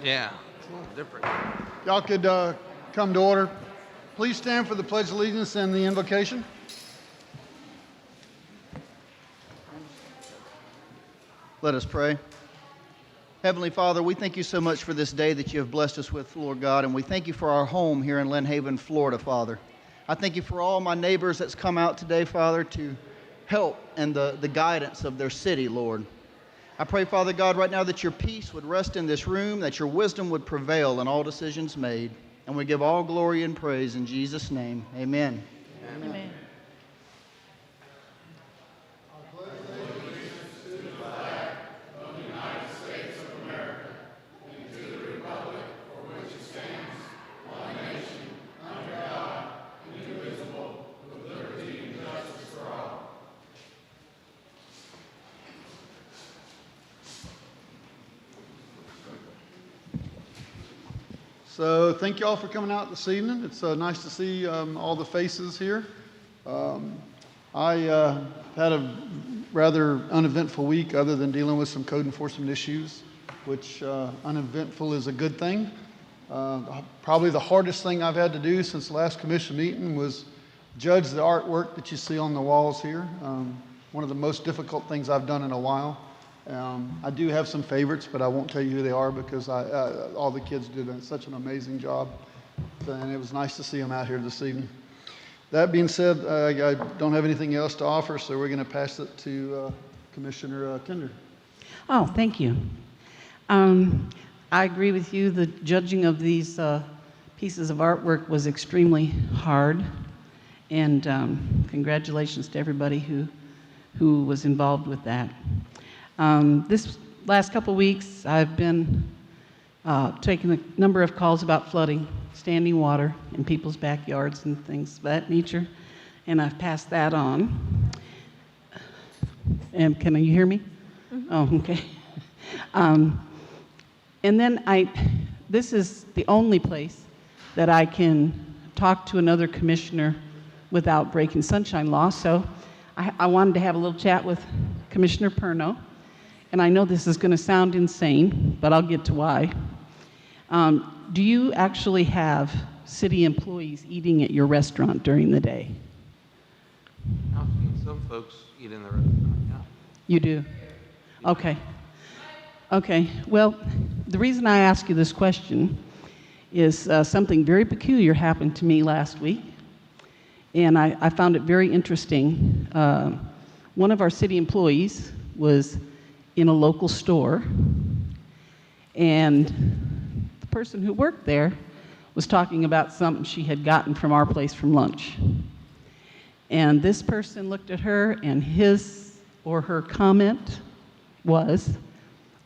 Yeah, it's a little different. Y'all could come to order. Please stand for the Pledge of Allegiance and the invocation. Let us pray. Heavenly Father, we thank you so much for this day that you have blessed us with, Lord God, and we thank you for our home here in Lynn Haven, Florida, Father. I thank you for all my neighbors that's come out today, Father, to help and the guidance of their city, Lord. I pray, Father God, right now that your peace would rest in this room, that your wisdom would prevail in all decisions made. And we give all glory and praise in Jesus' name. Amen. Amen. Amen. So thank you all for coming out this evening. It's nice to see all the faces here. I had a rather uneventful week other than dealing with some code enforcement issues, which uneventful is a good thing. Probably the hardest thing I've had to do since the last commission meeting was judge the artwork that you see on the walls here. One of the most difficult things I've done in a while. I do have some favorites, but I won't tell you who they are because all the kids did such an amazing job. And it was nice to see them out here this evening. That being said, I don't have anything else to offer, so we're going to pass it to Commissioner Kinder. Oh, thank you. I agree with you. The judging of these pieces of artwork was extremely hard. And congratulations to everybody who was involved with that. This last couple weeks, I've been taking a number of calls about flooding, standing water in people's backyards and things of that nature, and I've passed that on. And can you hear me? Mm-hmm. Oh, okay. And then this is the only place that I can talk to another commissioner without breaking sunshine law, so I wanted to have a little chat with Commissioner Perno. And I know this is going to sound insane, but I'll get to why. Do you actually have city employees eating at your restaurant during the day? I've seen some folks eat in the restaurant, yeah. You do? Okay. Okay. Well, the reason I ask you this question is something very peculiar happened to me last week, and I found it very interesting. One of our city employees was in a local store, and the person who worked there was talking about something she had gotten from our place from lunch. And this person looked at her, and his or her comment was,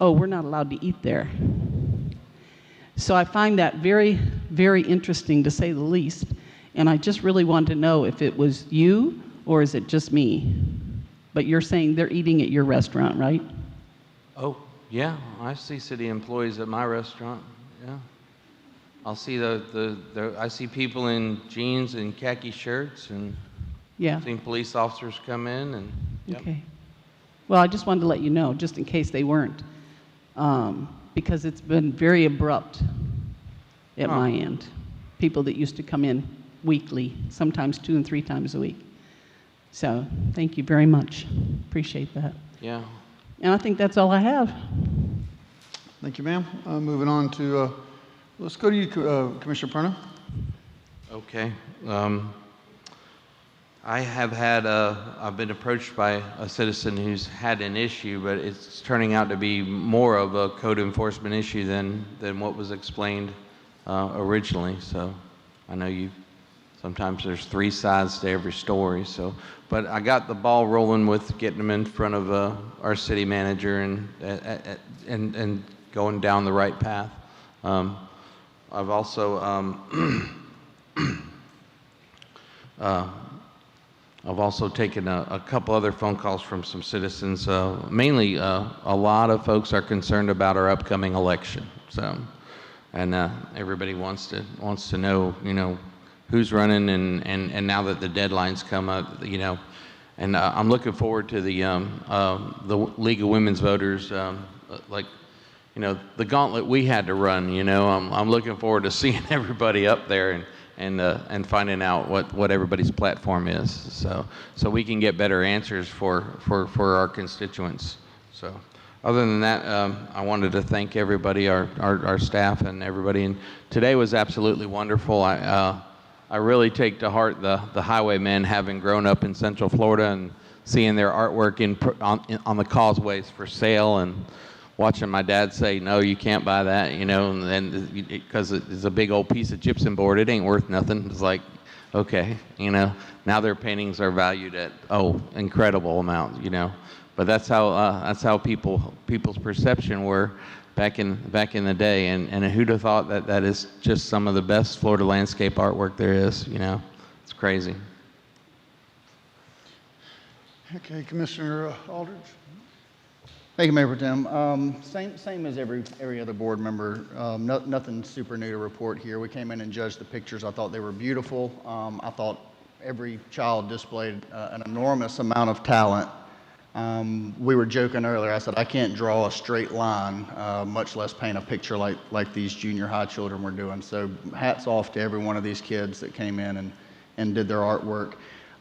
"Oh, we're not allowed to eat there." So I find that very, very interesting, to say the least, and I just really wanted to know if it was you or is it just me? But you're saying they're eating at your restaurant, right? Oh, yeah, I see city employees at my restaurant, yeah. I'll see I see people in jeans and khaki shirts, and Yeah. I've seen police officers come in, and yep. Okay. Well, I just wanted to let you know, just in case they weren't, because it's been very abrupt at my end. People that used to come in weekly, sometimes 2 and 3 times a week. So thank you very much. Appreciate that. Yeah. And I think that's all I have. Thank you, ma'am. Moving on to, let's go to you, Commissioner Perno. Okay. I've been approached by a citizen who's had an issue, but it's turning out to be more of a code enforcement issue than what was explained originally. So I know sometimes there's 3 sides to every story. So, but I got the ball rolling with getting them in front of our city manager and going down the right path. I've also taken a couple other phone calls from some citizens. Mainly, a lot of folks are concerned about our upcoming election. So, and everybody wants to know, who's running, and now that the deadlines come up, and I'm looking forward to the League of Women's Voters, the gauntlet we had to run. I'm looking forward to seeing everybody up there and finding out what everybody's platform is, so we can get better answers for our constituents. So, other than that, I wanted to thank everybody, our staff and everybody. And today was absolutely wonderful. I really take to heart the highwaymen, having grown up in Central Florida and seeing their artwork on the causeways for sale, and watching my dad say, "No, you can't buy that," and because it's a big old piece of gypsum board, it ain't worth nothing. It's like, okay, now their paintings are valued at incredible amounts, But that's how people's perception were back in the day, and who'd have thought that is just some of the best Florida landscape artwork there is. It's crazy. Okay, Commissioner Aldridge. Thank you, Mayor Pro Tem. Same as every other board member. Nothing super new to report here. We came in and judged the pictures. I thought they were beautiful. I thought every child displayed an enormous amount of talent. We were joking earlier. I said, I can't draw a straight line, much less paint a picture like these junior high children were doing. So hats off to every one of these kids that came in and did their artwork.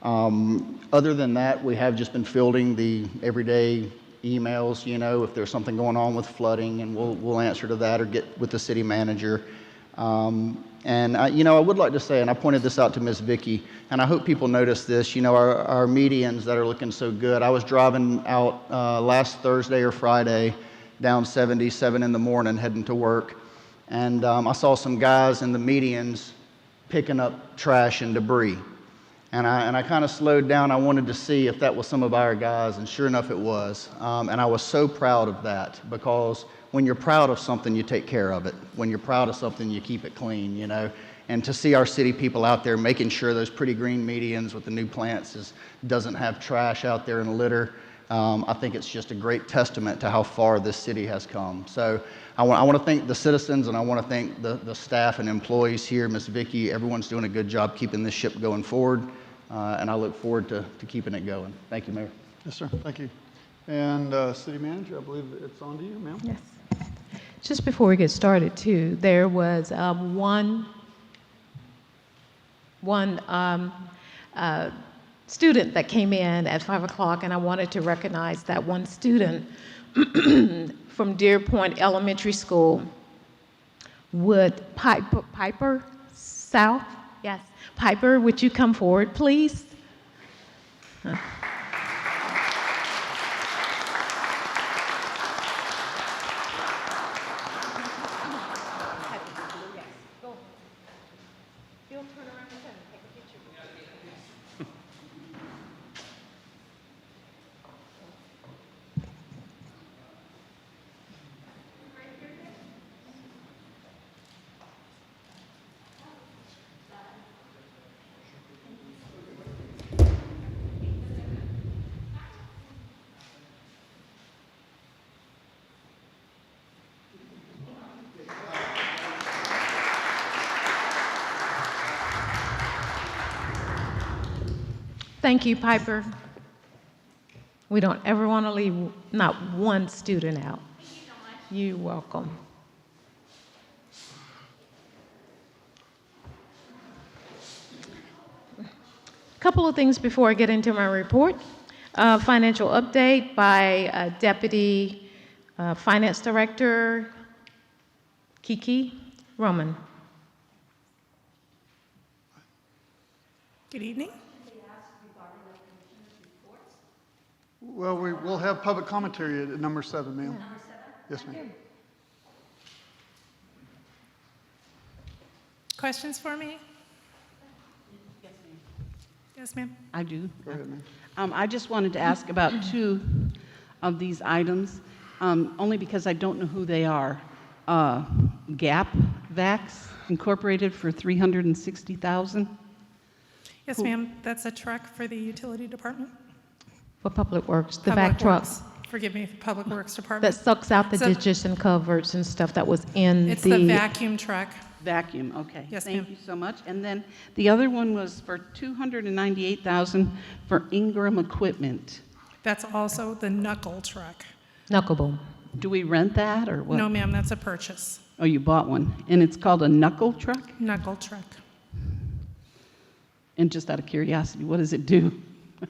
Other than that, we have just been fielding the everyday emails, if there's something going on with flooding, and we'll answer to that or get with the city manager. And I would like to say, and I pointed this out to Ms. Vicky, and I hope people notice this, our medians that are looking so good. I was driving out last Thursday or Friday down 77 in the morning heading to work, and I saw some guys in the medians picking up trash and debris. And I kind of slowed down. I wanted to see if that was some of our guys, and sure enough, it was. And I was so proud of that, because when you're proud of something, you take care of it. When you're proud of something, you keep it clean, And to see our city people out there making sure those pretty green medians with the new plants doesn't have trash out there in litter, I think it's just a great testament to how far this city has come. So I want to thank the citizens, and I want to thank the staff and employees here, Ms. Vicky. Everyone's doing a good job keeping this ship going forward. And I look forward to keeping it going. Thank you, Mayor. Yes, sir. Thank you. And City Manager, I believe it's on to you, ma'am. Yes. Just before we get started, too, there was one student that came in at 5 o'clock, and I wanted to recognize that one student from Deer Point Elementary School, Piper South. Yes. Piper, would you come forward, please? Thank you, Piper. We don't ever want to leave not one student out. You're welcome. A couple of things before I get into my report. Financial update by Deputy Finance Director Kiki Roman. Good evening. Well, we'll have public commentary at number 7, ma'am. Number 7? Yes, ma'am. Questions for me? Yes, ma'am. I do. Go ahead, ma'am. I just wanted to ask about 2 of these items, only because I don't know who they are. Gap Vax Incorporated for $360,000. Yes, ma'am. That's a truck for the utility department. For Public Works, the Public back truck Works. Forgive me, Public Works that Department. sucks out the So- ditches and culverts and stuff that was in It's the vacuum truck. Vacuum, okay. Yes, Thank ma'am. you so much. And then the other one was for $298,000 for Ingram Equipment. That's also the knuckle truck. Knuckle boom. Do we rent that or what? No, ma'am, that's a purchase. Oh, you bought one. And it's called a knuckle truck? Knuckle truck. And just out of curiosity, what does it do?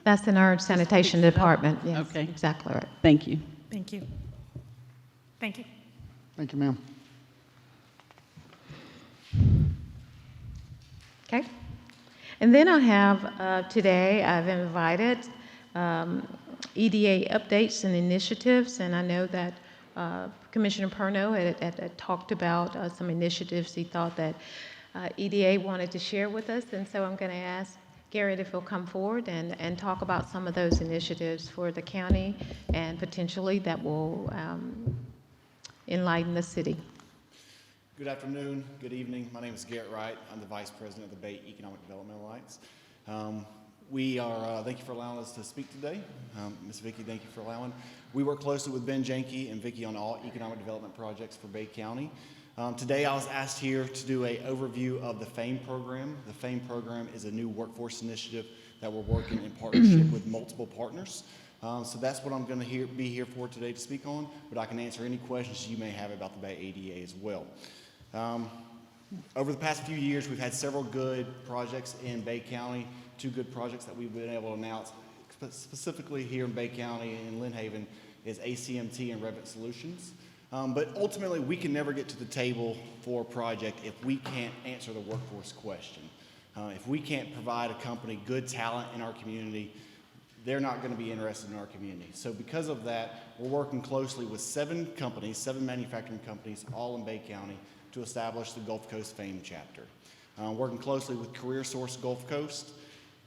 That's in our sanitation department. Yes, Okay. exactly right. Thank you. Thank you. Thank you. Thank you, ma'am. Okay. And then I have, today, I've invited EDA updates and initiatives, and I know that Commissioner Perno had talked about some initiatives he thought that EDA wanted to share with us, and so I'm going to ask Garrett if he'll come forward and talk about some of those initiatives for the county and potentially that will enlighten the city. Good afternoon, good evening. My name is Garrett Wright. I'm the Vice President of the Bay Economic Development Alliance. Thank you for allowing us to speak today. Ms. Vicki, thank you for allowing. We work closely with Ben Janke and Vicki on all economic development projects for Bay County. Today I was asked here to do an overview of the FAME program. The FAME program is a new workforce initiative that we're working in partnership with multiple partners. So that's what I'm going to be here for today to speak on, but I can answer any questions you may have about the Bay ADA as well. Over the past few years, we've had several good projects in Bay County, 2 good projects that we've been able to announce, specifically here in Bay County and Lynn Haven, is ACMT and Revit Solutions. But ultimately, we can never get to the table for a project if we can't answer the workforce question. If we can't provide a company good talent in our community, they're not going to be interested in our community. So because of that, we're working closely with 7 manufacturing companies, all in Bay County, to establish the Gulf Coast FAME chapter. Working closely with Career Source Gulf Coast,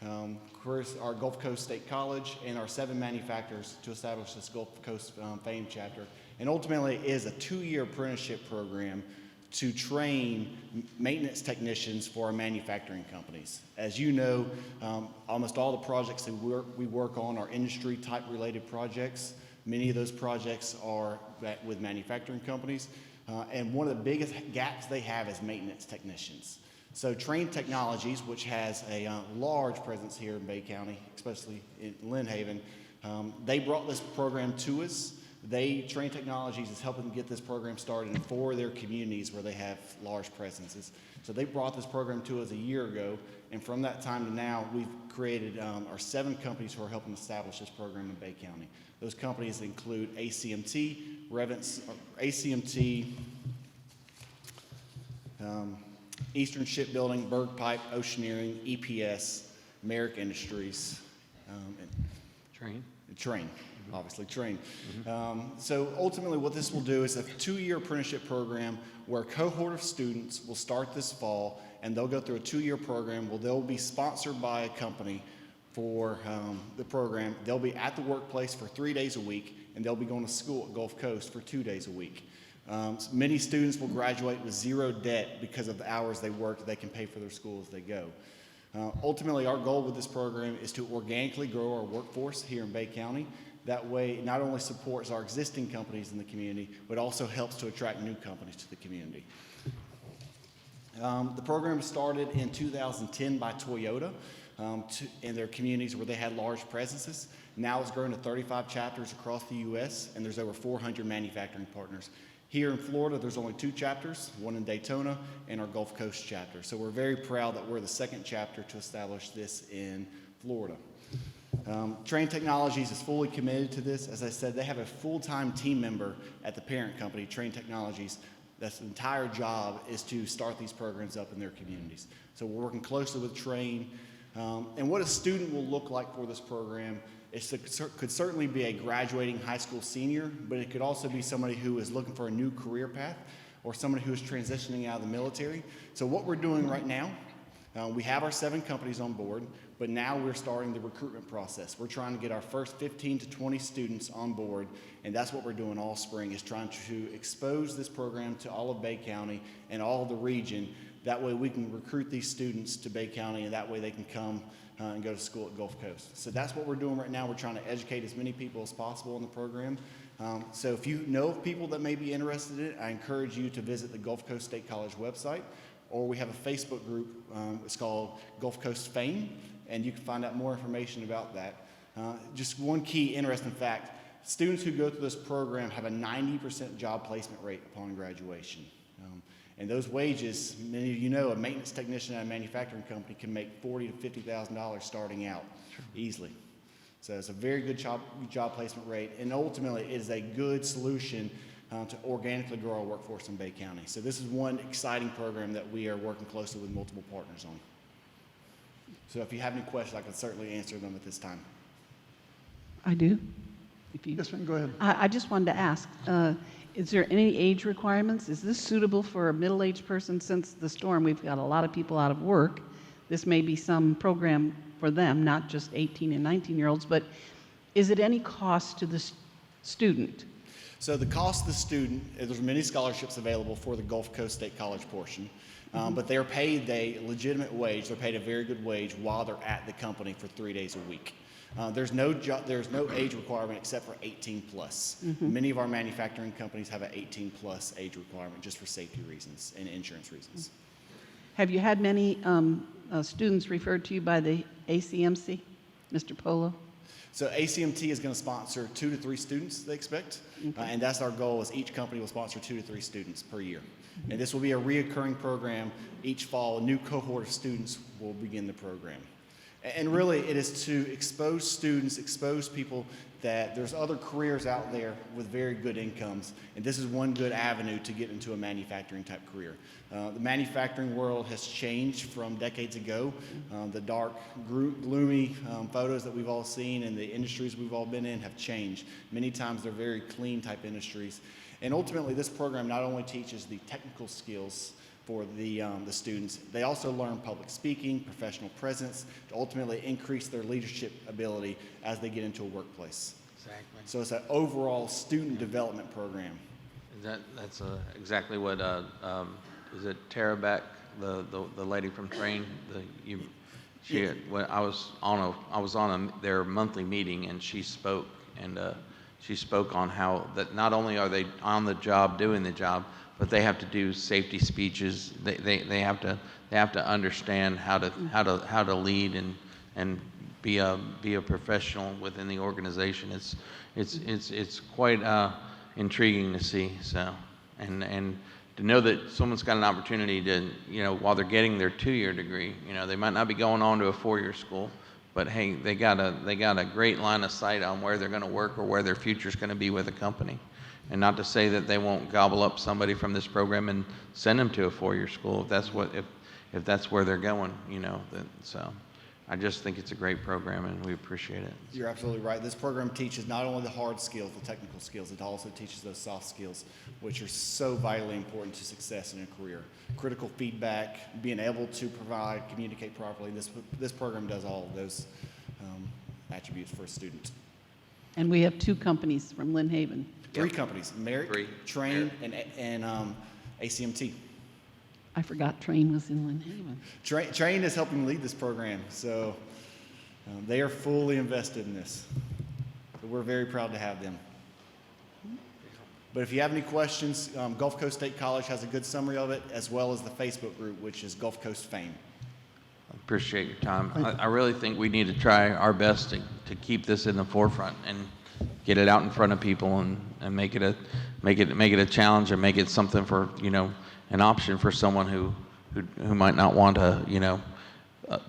our Gulf Coast State College, and our 7 manufacturers to establish this Gulf Coast FAME chapter. And ultimately, it is a 2-year apprenticeship program to train maintenance technicians for our manufacturing companies. As you know, almost all the projects that we work on are industry-type related projects. Many of those projects are with manufacturing companies. And one of the biggest gaps they have is maintenance technicians. So Train Technologies, which has a large presence here in Bay County, especially in Lynn Haven, they brought this program to us. Train Technologies is helping get this program started in 4 of their communities where they have large presences. So they brought this program to us a year ago, and from that time to now, we've created our 7 companies who are helping establish this program in Bay County. Those companies include ACMT, Eastern Shipbuilding, Berg Pipe, Oceaneering, EPS, Merrick Industries, and Train. Obviously, Train. So ultimately what this will do is a 2-year apprenticeship program where a cohort of students will start this fall, and they'll go through a 2-year program where they'll be sponsored by a company for the program. They'll be at the workplace for 3 days a week, and they'll be going to school at Gulf Coast for 2 days a week. Many students will graduate with 0 debt because of the hours they work. They can pay for their school as they go. Ultimately, our goal with this program is to organically grow our workforce here in Bay County. That way, it not only supports our existing companies in the community, but also helps to attract new companies to the community. The program started in 2010 by Toyota in their communities where they had large presences. Now it's grown to 35 chapters across the U.S., and there's over 400 manufacturing partners. Here in Florida, there's only 2 chapters, one in Daytona and our Gulf Coast chapter. So we're very proud that we're the 2nd chapter to establish this in Florida. Train Technologies is fully committed to this. As I said, they have a full-time team member at the parent company, Train Technologies. That's the entire job is to start these programs up in their communities. So we're working closely with Train. And what a student will look like for this program could certainly be a graduating high school senior, but it could also be somebody who is looking for a new career path or somebody who is transitioning out of the military. So what we're doing right now, we have our 7 companies on board, but now we're starting the recruitment process. We're trying to get our first 15 to 20 students on board, and that's what we're doing all spring, is trying to expose this program to all of Bay County and all of the region. That way we can recruit these students to Bay County, and that way they can come and go to school at Gulf Coast. So that's what we're doing right now. We're trying to educate as many people as possible in the program. So if you know of people that may be interested in it, I encourage you to visit the Gulf Coast State College website, or we have a Facebook group. It's called Gulf Coast FAME, and you can find out more information about that. Just one key interesting fact, Students who go through this program have a 90% job placement rate upon graduation. And those wages, many of you know, a maintenance technician at a manufacturing company can make $40,000 to $50,000 starting out easily. So it's a very good job placement rate, and ultimately it is a good solution to organically grow our workforce in Bay County. So this is one exciting program that we are working closely with multiple partners on. So if you have any questions, I can certainly answer them at this time. I do. If you, Yes, ma'am, go ahead. I just wanted to ask, is there any age requirements? Is this suitable for a middle-aged person? Since the storm, we've got a lot of people out of work. This may be some program for them, not just 18 and 19-year-olds, but is it any cost to the student? So the cost of the student, there's many scholarships available for the Gulf Coast State College portion, but they're paid a legitimate wage. They're paid a very good wage while they're at the company for 3 days a week. There's no age requirement except for 18 plus. Many of our manufacturing companies have an 18 plus age requirement just for safety reasons and insurance reasons. Have you had many students referred to you by the ACMC, Mr. Polo? So ACMT is going to sponsor 2 to 3 students, they expect, and that's our goal, is each company will sponsor 2 to 3 students per year. And this will be a reoccurring program. Each fall, a new cohort of students will begin the program. And really, it is to expose students, expose people that there's other careers out there with very good incomes, and this is one good avenue to get into a manufacturing type career. The manufacturing world has changed from decades ago. The dark, gloomy photos that we've all seen and the industries we've all been in have changed. Many times they're very clean type industries. And ultimately, this program not only teaches the technical skills for the students, they also learn public speaking, professional presence, to ultimately increase their leadership ability as they get into a workplace. Exactly. So it's an overall student development program. That's exactly what, is it Tara Beck, the lady from Train? When I was on their monthly meeting, and she spoke on how that not only are they on the job doing the job, but they have to do safety speeches. They have to understand how to lead and be a professional within the organization. It's quite intriguing to see. So and to know that someone's got an opportunity to, while they're getting their 2-year degree, they might not be going on to a 4-year school, but hey, they got a great line of sight on where they're going to work or where their future's going to be with a company. And not to say that they won't gobble up somebody from this program and send them to a 4-year school if that's where they're going, So I just think it's a great program, and we appreciate it. You're absolutely right. This program teaches not only the hard skills, the technical skills, it also teaches those soft skills, which are so vitally important to success in a career. Critical feedback, being able to provide, communicate properly. This program does all of those attributes for a student. And we have 2 companies from Lynn Haven. 3 companies: Merrick, Train, and ACMT. I forgot Train was in Lynn Haven. Train is helping lead this program, so they are fully invested in this. So we're very proud to have them. But if you have any questions, Gulf Coast State College has a good summary of it, as well as the Facebook group, which is Gulf Coast Fame. I appreciate your time. I really think we need to try our best to keep this in the forefront and get it out in front of people and make it a challenge, or make it something for, an option for someone who might not want to,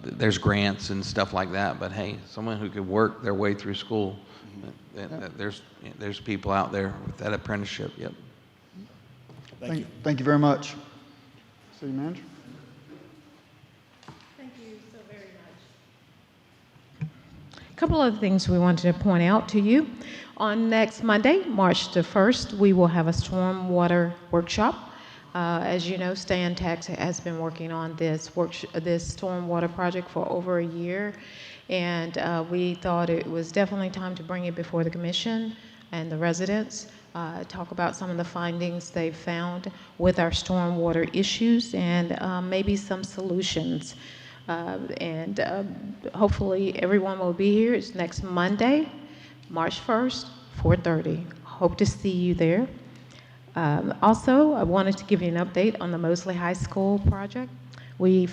there's grants and stuff like that, but hey, someone who could work their way through school, there's people out there with that apprenticeship. Yep. Thank you very much. City Manager. Thank you so very much. A couple of things we wanted to point out to you. On next Monday, March the 1st, we will have a stormwater workshop. As you know, Stan Tax has been working on this stormwater project for over a year, and we thought it was definitely time to bring it before the commission and the residents, talk about some of the findings they've found with our stormwater issues, and maybe some solutions. Hopefully everyone will be here. It's next Monday, March 1st, 4:30. Hope to see you there. Also, I wanted to give you an update on the Mosley High School project. We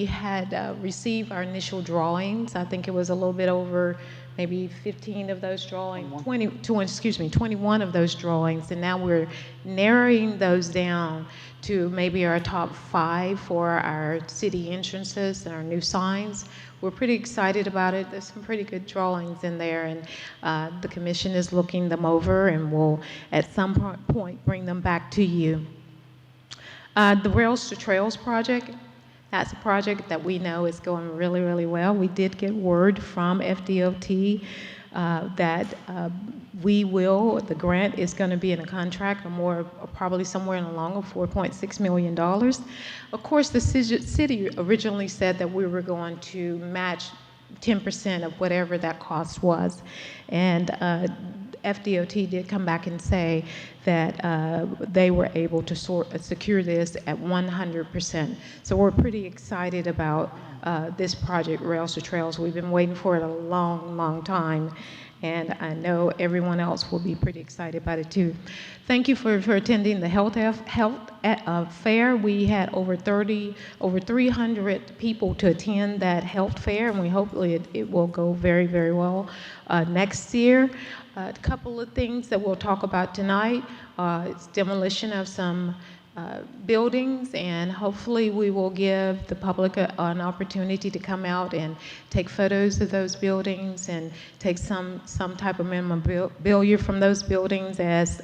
had received our initial drawings. I think it was a little bit over maybe 15 of those drawings, 21 of those drawings, and now we're narrowing those down to maybe our top 5 for our city entrances and our new signs. We're pretty excited about it. There's some pretty good drawings in there, and the commission is looking them over, and we'll at some point bring them back to you. The Rails to Trails project, that's a project that we know is going really, really well. We did get word from FDOT that the grant is going to be in a contract probably somewhere along of $4.6 million. Of course, the city originally said that we were going to match 10% of whatever that cost was. And FDOT did come back and say that they were able to secure this at 100%. So we're pretty excited about this project, Rails to Trails. We've been waiting for it a long, long time, and I know everyone else will be pretty excited about it too. Thank you for attending the health fair. We had over 300 people to attend that health fair, and we hopefully it will go very, very well next year. A couple of things that we'll talk about tonight. It's demolition of some buildings, and hopefully we will give the public an opportunity to come out and take photos of those buildings and take some type of memorabilia from those buildings as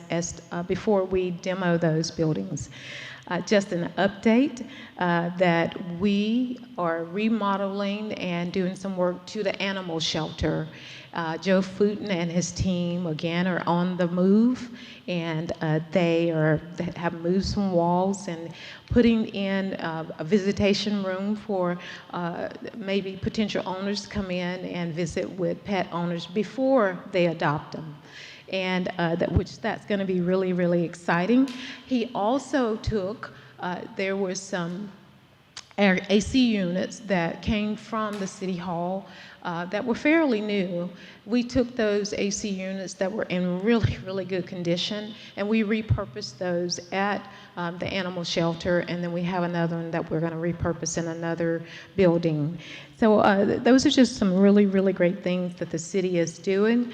before we demo those buildings. Just an update that we are remodeling and doing some work to the animal shelter. Joe Footen and his team, again, are on the move, and they have moved some walls and putting in a visitation room for maybe potential owners to come in and visit with pet owners before they adopt them. And that's going to be really, really exciting. He also took, there were some AC units that came from the City Hall that were fairly new. We took those AC units that were in really, really good condition, and we repurposed those at the animal shelter, and then we have another one that we're going to repurpose in another building. So those are just some really, really great things that the city is doing.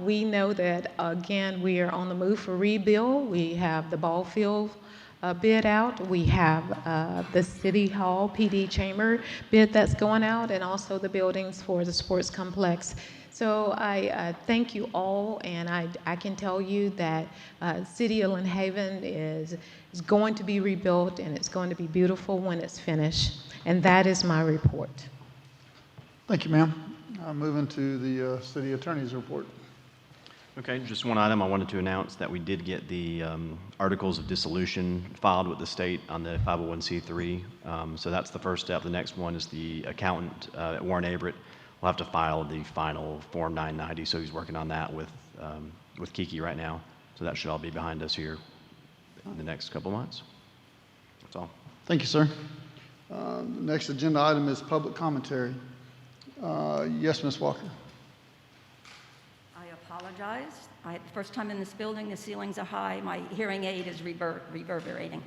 We know that, again, we are on the move for rebuild. We have the ball field bid out. We have the City Hall PD chamber bid that's going out, and also the buildings for the sports complex. So I thank you all, and I can tell you that City of Lynn Haven is going to be rebuilt, and it's going to be beautiful when it's finished. And that is my report. Thank you, ma'am. Moving to the city attorney's report. Okay, just one item I wanted to announce that we did get the articles of dissolution filed with the state on the 501c3. So that's the first step. The next one is the accountant at Warren Averett will have to file the final Form 990. So he's working on that with Kiki right now. So that should all be behind us here in the next couple months. That's all. Thank you, sir. The next agenda item is public commentary. Yes, Ms. Walker. I apologize. First time in this building, the ceilings are high. My hearing aid is reverberating.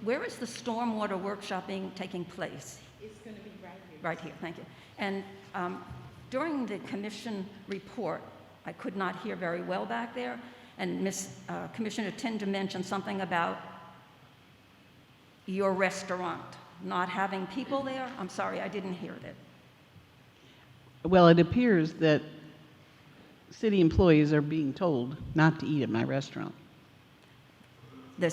Where is the stormwater workshopping taking place? It's going to be right here. Right here, thank you. And during the commission report, I could not hear very well back there, and Commissioner Tinder mentioned something about your restaurant not having people there. I'm sorry, I didn't hear it. Well, it appears that city employees are being told not to eat at my restaurant. The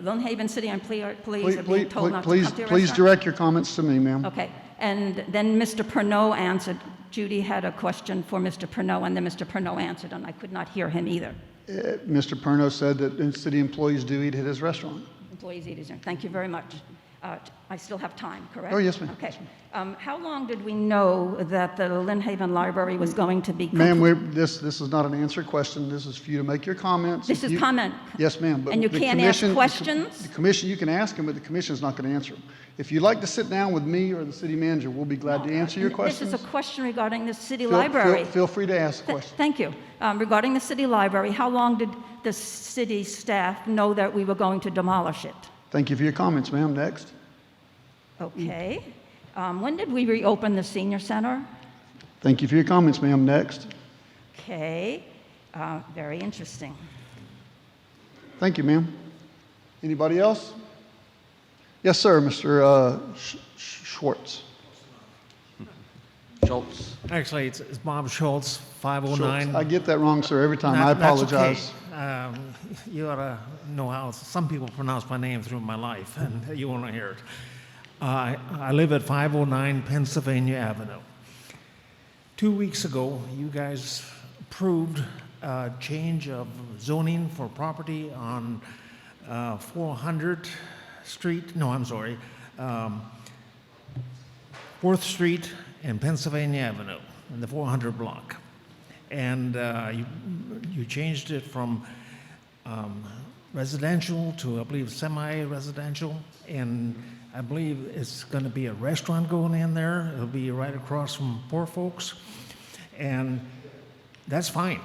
Lynn Haven city employees are being told not to come to your restaurant? Please direct your comments to me, ma'am. Okay, and then Mr. Pernot answered. Judy had a question for Mr. Pernot, and then Mr. Pernot answered, and I could not hear him either. Mr. Pernot said that city employees do eat at his restaurant. Employees eat his. Thank you very much. I still have time, correct? Oh, yes, ma'am. Okay. How long did we know that the Lynn Haven Library was going to be Ma'am, this is not an answer question. This is for you to make your comments. This is comment. Yes, ma'am. But And you the can't ask commission- questions? The commission, you can ask them, but the commission's not going to answer them. If you'd like to sit down with me or the city manager, we'll be glad to answer your questions. This is a question regarding the city library. Feel free to ask questions. Thank you. Regarding the city library, how long did the city staff know that we were going to demolish it? Thank you for your comments, ma'am. Next. Okay. When did we reopen the senior center? Thank you for your comments, ma'am. Next. Okay, very interesting. Thank you, ma'am. Anybody else? Yes, sir, Mr. Schwartz. Schultz. Actually, it's Bob Schultz, Schultz. 509. I get that wrong, sir, every time. I apologize. That's okay. You ought to know how some people pronounce my name through my life, and you want to hear it. I live at 509 Pennsylvania Avenue. 2 weeks ago, you guys approved a change of zoning for property on 400 Street, no, I'm sorry, 4th Street and Pennsylvania Avenue in the 400 block. And you changed it from residential to, I believe, semi-residential. And I believe it's going to be a restaurant going in there. It'll be right across from Poor Folks. And that's fine.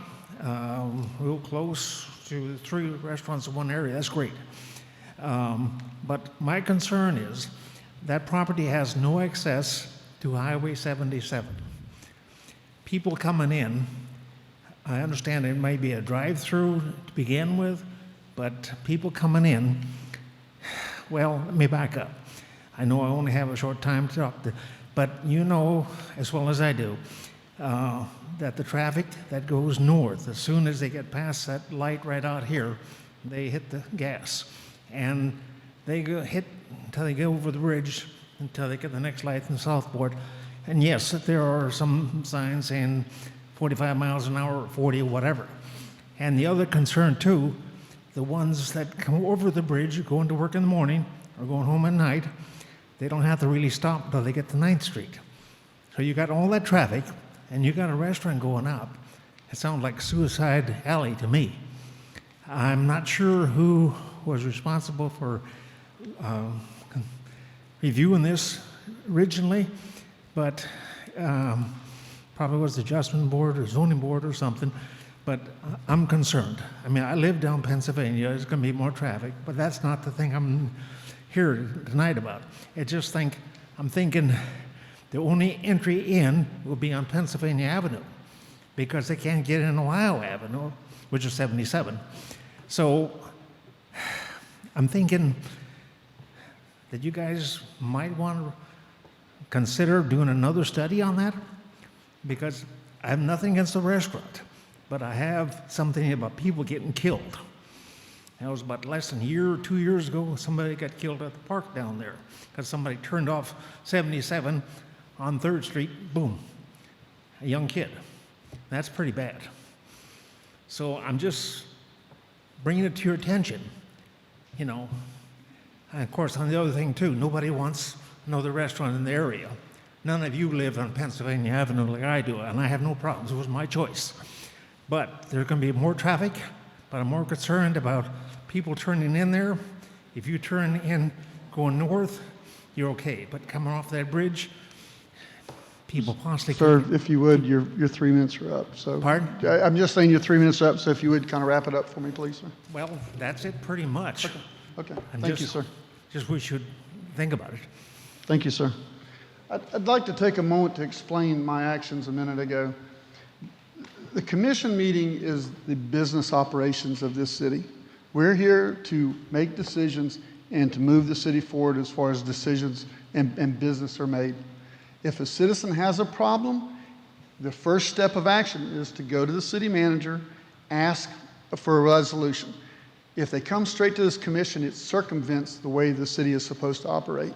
Real close to 3 restaurants in one area. That's great. But my concern is that property has no access to Highway 77. People coming in, I understand it may be a drive-through to begin with, but people coming in, well, let me back up. I know I only have a short time to talk, but you know as well as I do that the traffic that goes north, as soon as they get past that light right out here, they hit the gas. And they go hit until they go over the bridge, until they get the next light in Southport. And yes, there are some signs saying 45 miles an hour or 40, whatever. And the other concern too, the ones that come over the bridge, going to work in the morning or going home at night, they don't have to really stop until they get to 9th Street. So you got all that traffic, and you got a restaurant going up. It sounds like Suicide Alley to me. I'm not sure who was responsible for reviewing this originally, but probably was the Adjustment Board or Zoning Board or something. But I'm concerned. I mean, I live down Pennsylvania. There's going to be more traffic, but that's not the thing I'm here tonight about. I'm thinking the only entry in will be on Pennsylvania Avenue because they can't get in Ohio Avenue, which is 77. So I'm thinking that you guys might want to consider doing another study on that, because I have nothing against the restaurant, but I have something about people getting killed. That was about less than a year or 2 years ago. Somebody got killed at the park down there because somebody turned off 77 on 3rd Street, boom, a young kid. That's pretty bad. So I'm just bringing it to your attention, you know. And of course, on the other thing too, nobody wants another restaurant in the area. None of you live on Pennsylvania Avenue like I do, and I have no problems. It was my choice. But there's going to be more traffic, but I'm more concerned about people turning in there. If you turn in going north, you're okay. But coming off that bridge, people possibly... Sir, if you would, your 3 minutes are up. So Pardon? I'm just saying your 3 minutes are up, so if you would kind of wrap it up for me, please, sir. Well, that's it pretty much. Okay, I'm thank you, sir. Just we should think about it. Thank you, sir. I'd like to take a moment to explain my actions a minute ago. The commission meeting is the business operations of this city. We're here to make decisions and to move the city forward as far as decisions and business are made. If a citizen has a problem, the first step of action is to go to the city manager, ask for a resolution. If they come straight to this commission, it circumvents the way the city is supposed to operate.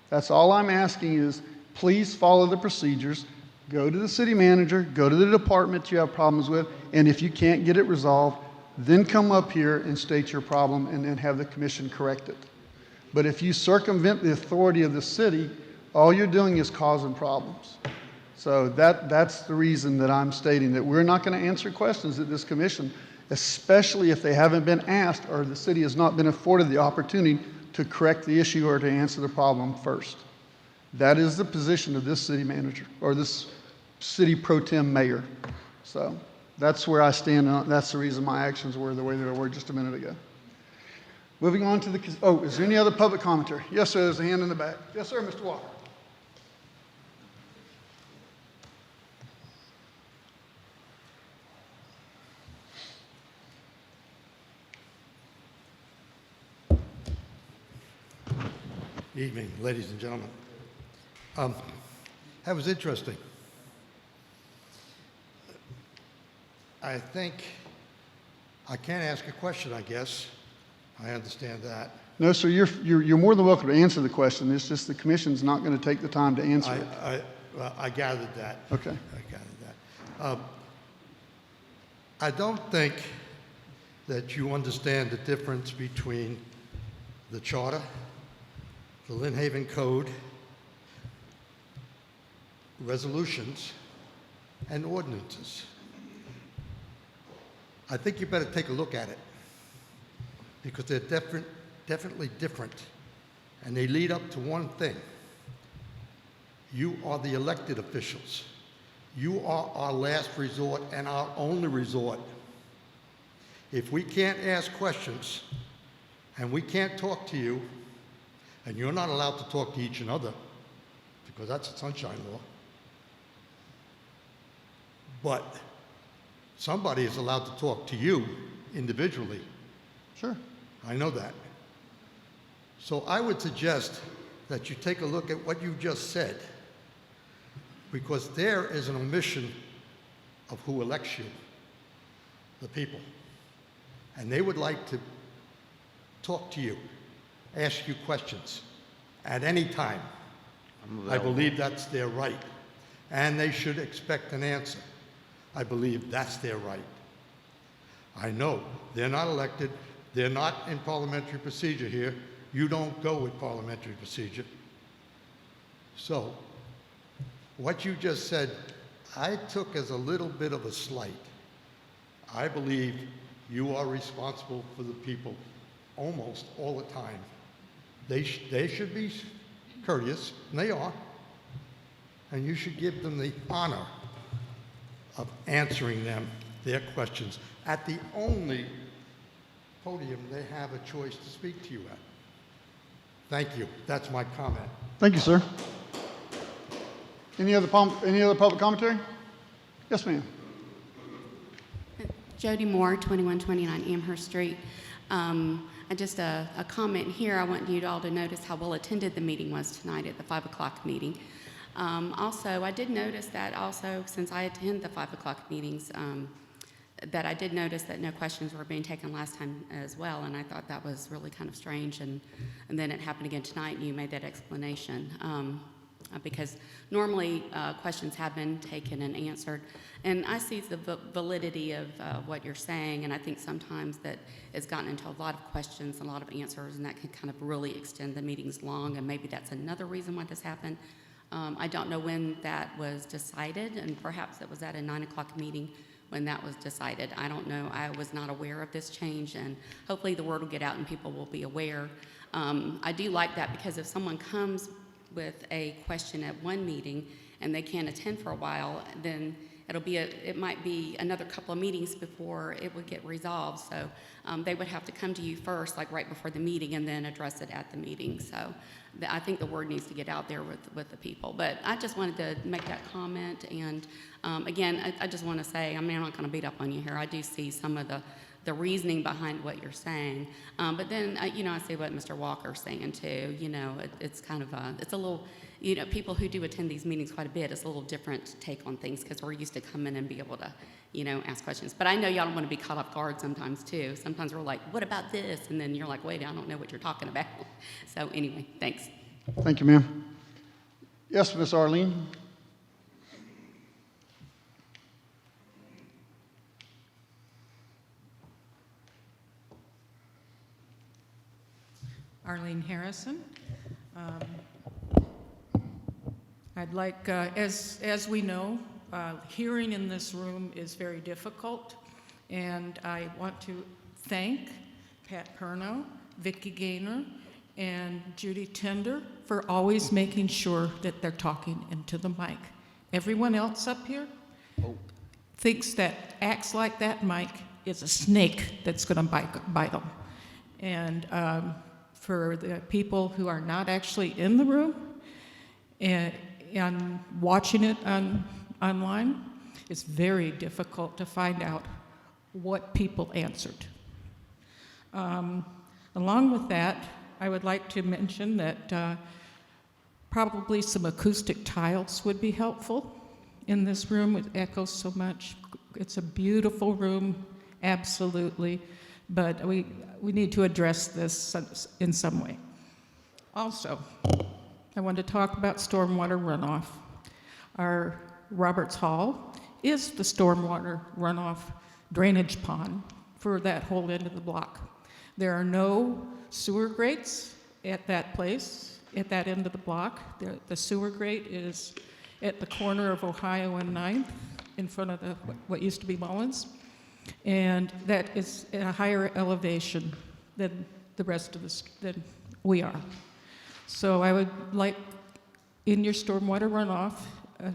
That's all I'm asking is, please follow the procedures. Go to the city manager, go to the department you have problems with, and if you can't get it resolved, then come up here and state your problem and then have the commission correct it. But if you circumvent the authority of the city, all you're doing is causing problems. So that's the reason that I'm stating that we're not going to answer questions at this commission, especially if they haven't been asked or the city has not been afforded the opportunity to correct the issue or to answer the problem first. That is the position of this city manager or this city pro tem mayor. So that's where I stand on. That's the reason my actions were the way they were just a minute ago. Moving on to is there any other public commentary? Yes, sir, there's a hand in the back. Yes, sir, Mr. Walker. Evening, ladies and gentlemen. That was interesting. I think I can't ask a question, I guess. I understand that. No, sir, you're more than welcome to answer the question. It's just the commission's not going to take the time to answer it. I gathered that. Okay. I gathered that. I don't think that you understand the difference between the charter, the Lynn Haven Code, resolutions, and ordinances. I think you better take a look at it because they're definitely different, and they lead up to one thing. You are the elected officials. You are our last resort and our only resort. If we can't ask questions and we can't talk to you, and you're not allowed to talk to each other because that's a sunshine law, but somebody is allowed to talk to you individually. Sure. I know that. So I would suggest that you take a look at what you just said, because there is an omission of who elects you, the people. And they would like to talk to you, ask you questions at any time. I believe that's their right. And they should expect an answer. I believe that's their right. I know they're not elected. They're not in parliamentary procedure here. You don't go with parliamentary procedure. So, what you just said, I took as a little bit of a slight. I believe you are responsible for the people almost all the time. They should be courteous, and they are. And you should give them the honor of answering them, their questions, at the only podium they have a choice to speak to you at. Thank you. That's my comment. Thank you, sir. Any other public commentary? Yes, ma'am. Jody Moore, 2129 Amherst Street. Just a comment here. I want you all to notice how well attended the meeting was tonight at the 5 o'clock meeting. Also, I did notice that also, since I attend the 5 o'clock meetings, that I did notice that no questions were being taken last time as well, and I thought that was really kind of strange, and then it happened again tonight, and you made that explanation. Because normally questions have been taken and answered, and I see the validity of what you're saying, and I think sometimes that it's gotten into a lot of questions and a lot of answers, and that can kind of really extend the meetings long, and maybe that's another reason why this happened. I don't know when that was decided, and perhaps it was at a 9 o'clock meeting when that was decided. I don't know. I was not aware of this change, and hopefully the word will get out and people will be aware. I do like that, because if someone comes with a question at one meeting and they can't attend for a while, then it might be another couple of meetings before it would get resolved. So they would have to come to you first, like right before the meeting, and then address it at the meeting. So I think the word needs to get out there with the people. But I just wanted to make that comment. And again, I just want to say, I'm not going to beat up on you here. I do see some of the reasoning behind what you're saying. But then, I see what Mr. Walker's saying too. It's kind of it's a little, people who do attend these meetings quite a bit, it's a little different take on things, because we're used to come in and be able to, ask questions. But I know y'all don't want to be caught off guard sometimes too. Sometimes we're like, what about this? And then you're like, wait, I don't know what you're talking about. So anyway, thanks. Thank you, ma'am. Yes, Miss Arlene. Arlene Harrison. I'd like, as we know, hearing in this room is very difficult, and I want to thank Pat Perno, Vicki Gaynor, and Judy Tender for always making sure that they're talking into the mic. Everyone else up here acts like that mic is a snake that's going to bite them. And for the people who are not actually in the room and watching it online, it's very difficult to find out what people answered. Along with that, I would like to mention that probably some acoustic tiles would be helpful in this room. It echoes so much. It's a beautiful room, absolutely, but we need to address this in some way. Also, I want to talk about stormwater runoff. Our Roberts Hall is the stormwater runoff drainage pond for that whole end of the block. There are no sewer grates at that place, at that end of the block. The sewer grate is at the corner of Ohio and 9th, in front of what used to be Mullins, and that is at a higher elevation than the rest of than we are. So I would like, in your stormwater runoff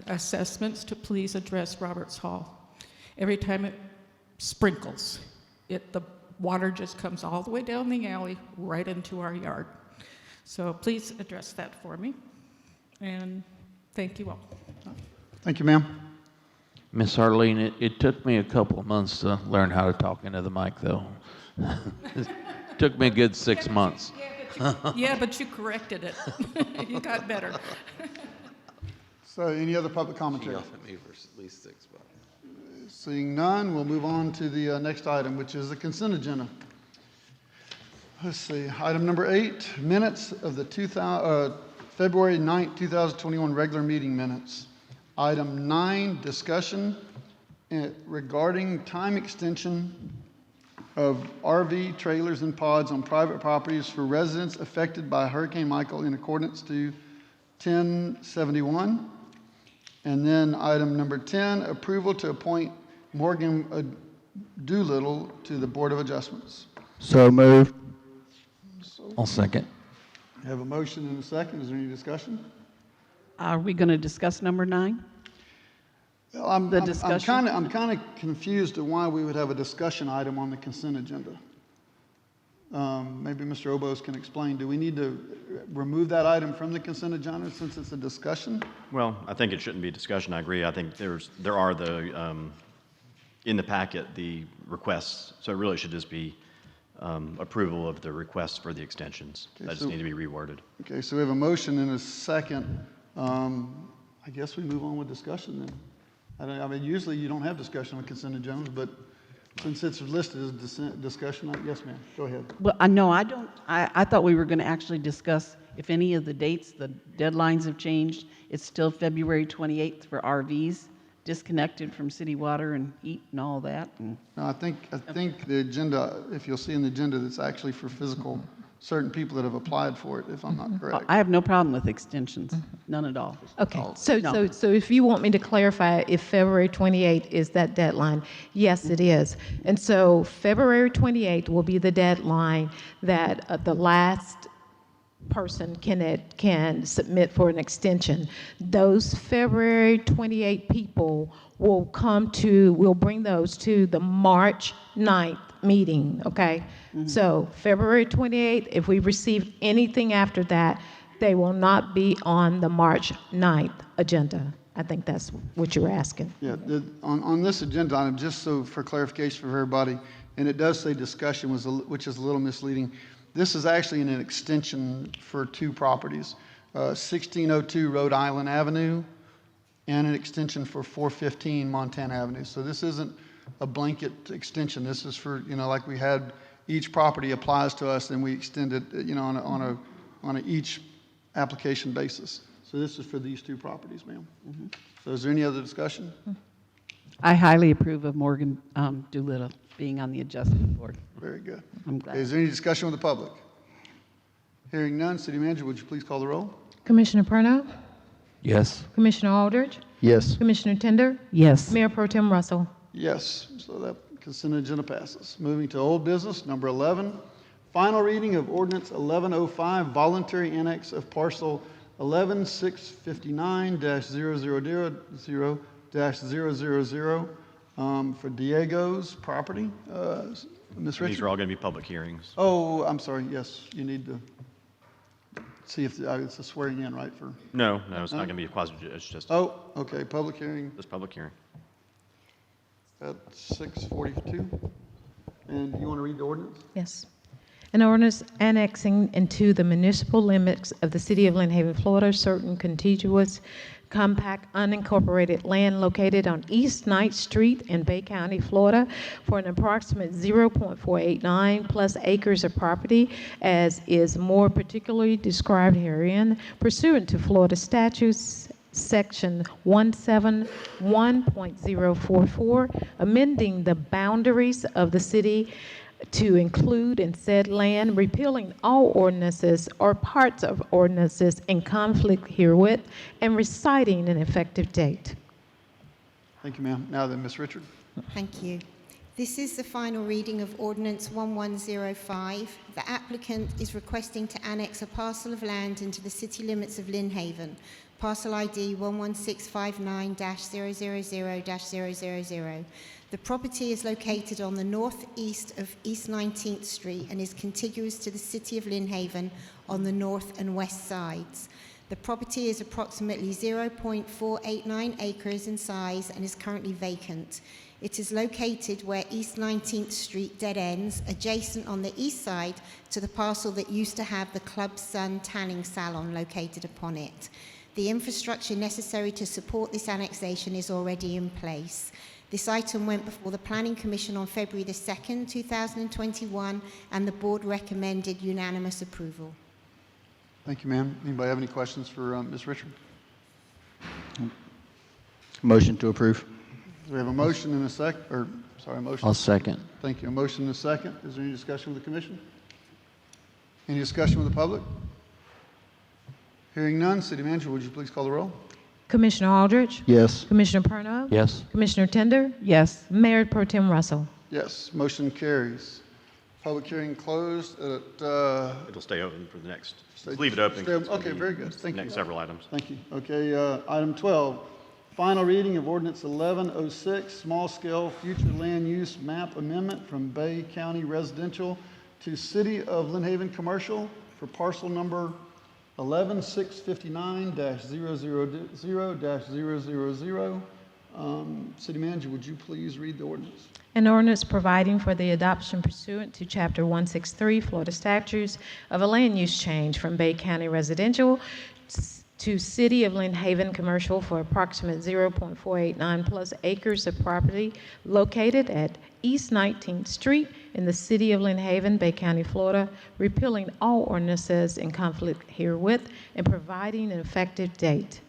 assessments, to please address Roberts Hall. Every time it sprinkles, the water just comes all the way down the alley right into our yard. So please address that for me, and thank you all. Thank you, ma'am. Miss Arlene, it took me a couple of months to learn how to talk into the mic, though. It took me a good 6 months. Yeah, but you corrected it. You got better. So any other public She commentary? yelled at me for at least 6 months. Seeing none, we'll move on to the next item, which is the consent agenda. Let's see, item number 8, minutes of the February 9th, 2021 regular meeting minutes. Item 9, discussion regarding time extension of RV trailers and pods on private properties for residents affected by Hurricane Michael in accordance to 1071. And then item number 10, approval to appoint Morgan Doolittle to the Board of Adjustments. So moved. I'll second. I have a motion and a second. Is there any discussion? Are we going to discuss number 9? Well, I'm discussion? I'm kind of confused at why we would have a discussion item on the consent agenda. Maybe Mr. Obos can explain. Do we need to remove that item from the consent agenda since it's a discussion? Well, I think it shouldn't be a discussion. I agree. I think there are in the packet, the requests. So it really should just be approval of the requests for the extensions. Okay, That just need to be reworded. Okay, so we have a motion and a second. I guess we move on with discussion then. I mean, usually you don't have discussion on consent agendas, but since it's listed as discussion, yes, ma'am, go ahead. Well, no, I don't. I thought we were going to actually discuss if any of the dates, the deadlines have changed. It's still February 28th for RVs, disconnected from city water and heat and all that. And No, I think the agenda, if you'll see in the agenda, that's actually for physical, certain people that have applied for it, if I'm not correct. I have no problem with extensions, none at all. Okay, No. so if you want me to clarify if February 28th is that deadline, yes, it is. And so February 28th will be the deadline that the last person can submit for an extension. Those February 28 people we'll bring those to the March 9th meeting, okay? So February 28th, if we receive anything after that, they will not be on the March 9th agenda. I think that's what you're asking. Yeah, on this agenda item, just so for clarification for everybody, and it does say discussion, which is a little misleading. This is actually an extension for 2 properties, 1602 Rhode Island Avenue and an extension for 415 Montana Avenue. So this isn't a blanket extension. This is for, like we had, each property applies to us and we extend it, on a each application basis. So this is for these 2 properties, ma'am. So is there any other discussion? I highly approve of Morgan Doolittle being on the adjustment board. Very good. I'm glad. Okay, is there any discussion with the public? Hearing none, City Manager, would you please call the roll? Commissioner Perno, Yes. Commissioner Aldridge, Yes. Commissioner Tender, Yes. Mayor Pro Tem Russell. Yes, so that consent agenda passes. Moving to old business, number 11, final reading of ordinance 1105, voluntary annex of parcel 11659-000-000 for Diego's property. Ms. Richard? These are all going to be public hearings. Oh, I'm sorry, yes, you need to see if it's a swearing in, right? No, it's not going to be a quasi, it's just Oh, okay, public hearing this public hearing. at 6:42. And you want to read the ordinance? Yes. An ordinance annexing into the municipal limits of the city of Lynn Haven, Florida, certain contiguous compact unincorporated land located on East 9th Street in Bay County, Florida, for an approximate 0.489 plus acres of property, as is more particularly described herein, pursuant to Florida statutes Section 171.044, amending the boundaries of the city to include in said land, repealing all ordinances or parts of ordinances in conflict herewith, and reciting an effective date. Thank you, ma'am. Now then, Ms. Richard. Thank you. This is the final reading of Ordinance 1105. The applicant is requesting to annex a parcel of land into the city limits of Lynn Haven. Parcel ID 11659-000-000. The property is located on the northeast of East 19th Street and is contiguous to the city of Lynn Haven on the north and west sides. The property is approximately 0.489 acres in size and is currently vacant. It is located where East 19th Street dead ends, adjacent on the east side to the parcel that used to have the Club Sun tanning salon located upon it. The infrastructure necessary to support this annexation is already in place. This item went before the Planning Commission on February the 2nd, 2021, and the board recommended unanimous approval. Thank you, ma'am. Anybody have any questions for Ms. Richard? Motion to approve. We have a motion and a second, or, sorry, a motion. I'll second. Thank you. A motion and a second. Is there any discussion with the commission? Any discussion with the public? Hearing none, City Manager, would you please call the roll? Commissioner Aldridge? Yes. Commissioner Perno? Yes. Commissioner Tender? Yes. Mayor Pro Tem Russell? Yes, motion carries. Public hearing closed at, It'll stay open for the next, Stay- leave it open. stay open. Okay, very good. For Thank the you. next several items. thank you. Okay, item 12, final reading of ordinance 1106, small-scale future land use map amendment from Bay County residential to City of Lynn Haven commercial for parcel number 11659-000-000. City Manager, would you please read the ordinance? An ordinance providing for the adoption pursuant to Chapter 163 Florida statutes of a land use change from Bay County residential to City of Lynn Haven commercial for approximate 0.489 plus acres of property located at East 19th Street in the City of Lynn Haven, Bay County, Florida, repealing all ordinances in conflict herewith and providing an effective date.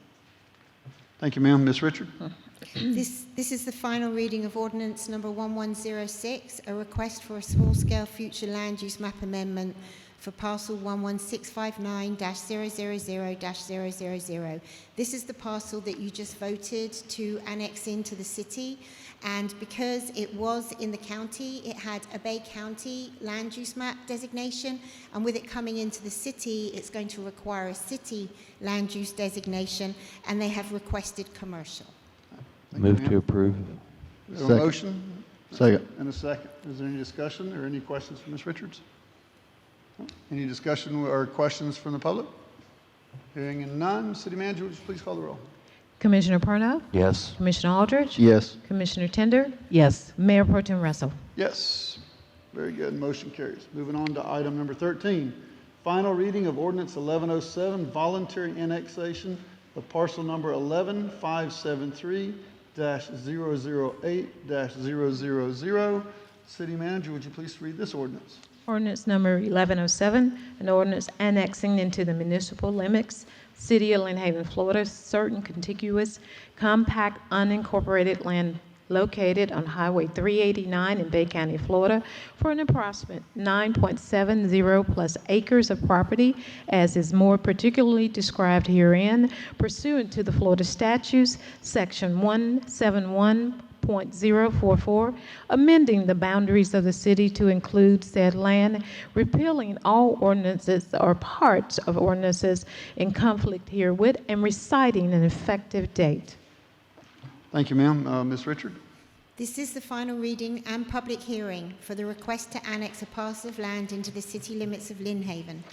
Thank you, ma'am. Ms. Richard? This is the final reading of ordinance number 1106, a request for a small-scale future land use map amendment for parcel 11659-000-000. This is the parcel that you just voted to annex into the city, and because it was in the county, it had a Bay County land use map designation, and with it coming into the city, it's going to require a city land use designation, and they have requested commercial. Thank you, Move ma'am. to approve. We have a Second. motion? Second. And a second. Is there any discussion or any questions from Ms. Richards? No? Any discussion or questions from the public? Hearing none, City Manager, would you please call the roll? Commissioner Perno? Yes. Commissioner Aldridge? Yes. Commissioner Tender? Yes. Mayor Pro Tem Russell? Yes. Very good. Motion carries. Moving on to item number 13, final reading of ordinance 1107, voluntary annexation of parcel number 11573-008-000. City Manager, would you please read this ordinance? Ordinance number 1107, an ordinance annexing into the municipal limits, City of Lynn Haven, Florida, certain contiguous, compact, unincorporated land located on Highway 389 in Bay County, Florida, for an approximate 9.70 plus acres of property, as is more particularly described herein, pursuant to the Florida statutes, Section 171.044, amending the boundaries of the city to include said land, repealing all ordinances or parts of ordinances in conflict herewith, and reciting an effective date. Thank you, ma'am. Ms. Richard? This is the final reading and public hearing for the request to annex a parcel of land into the city limits of Lynn Haven.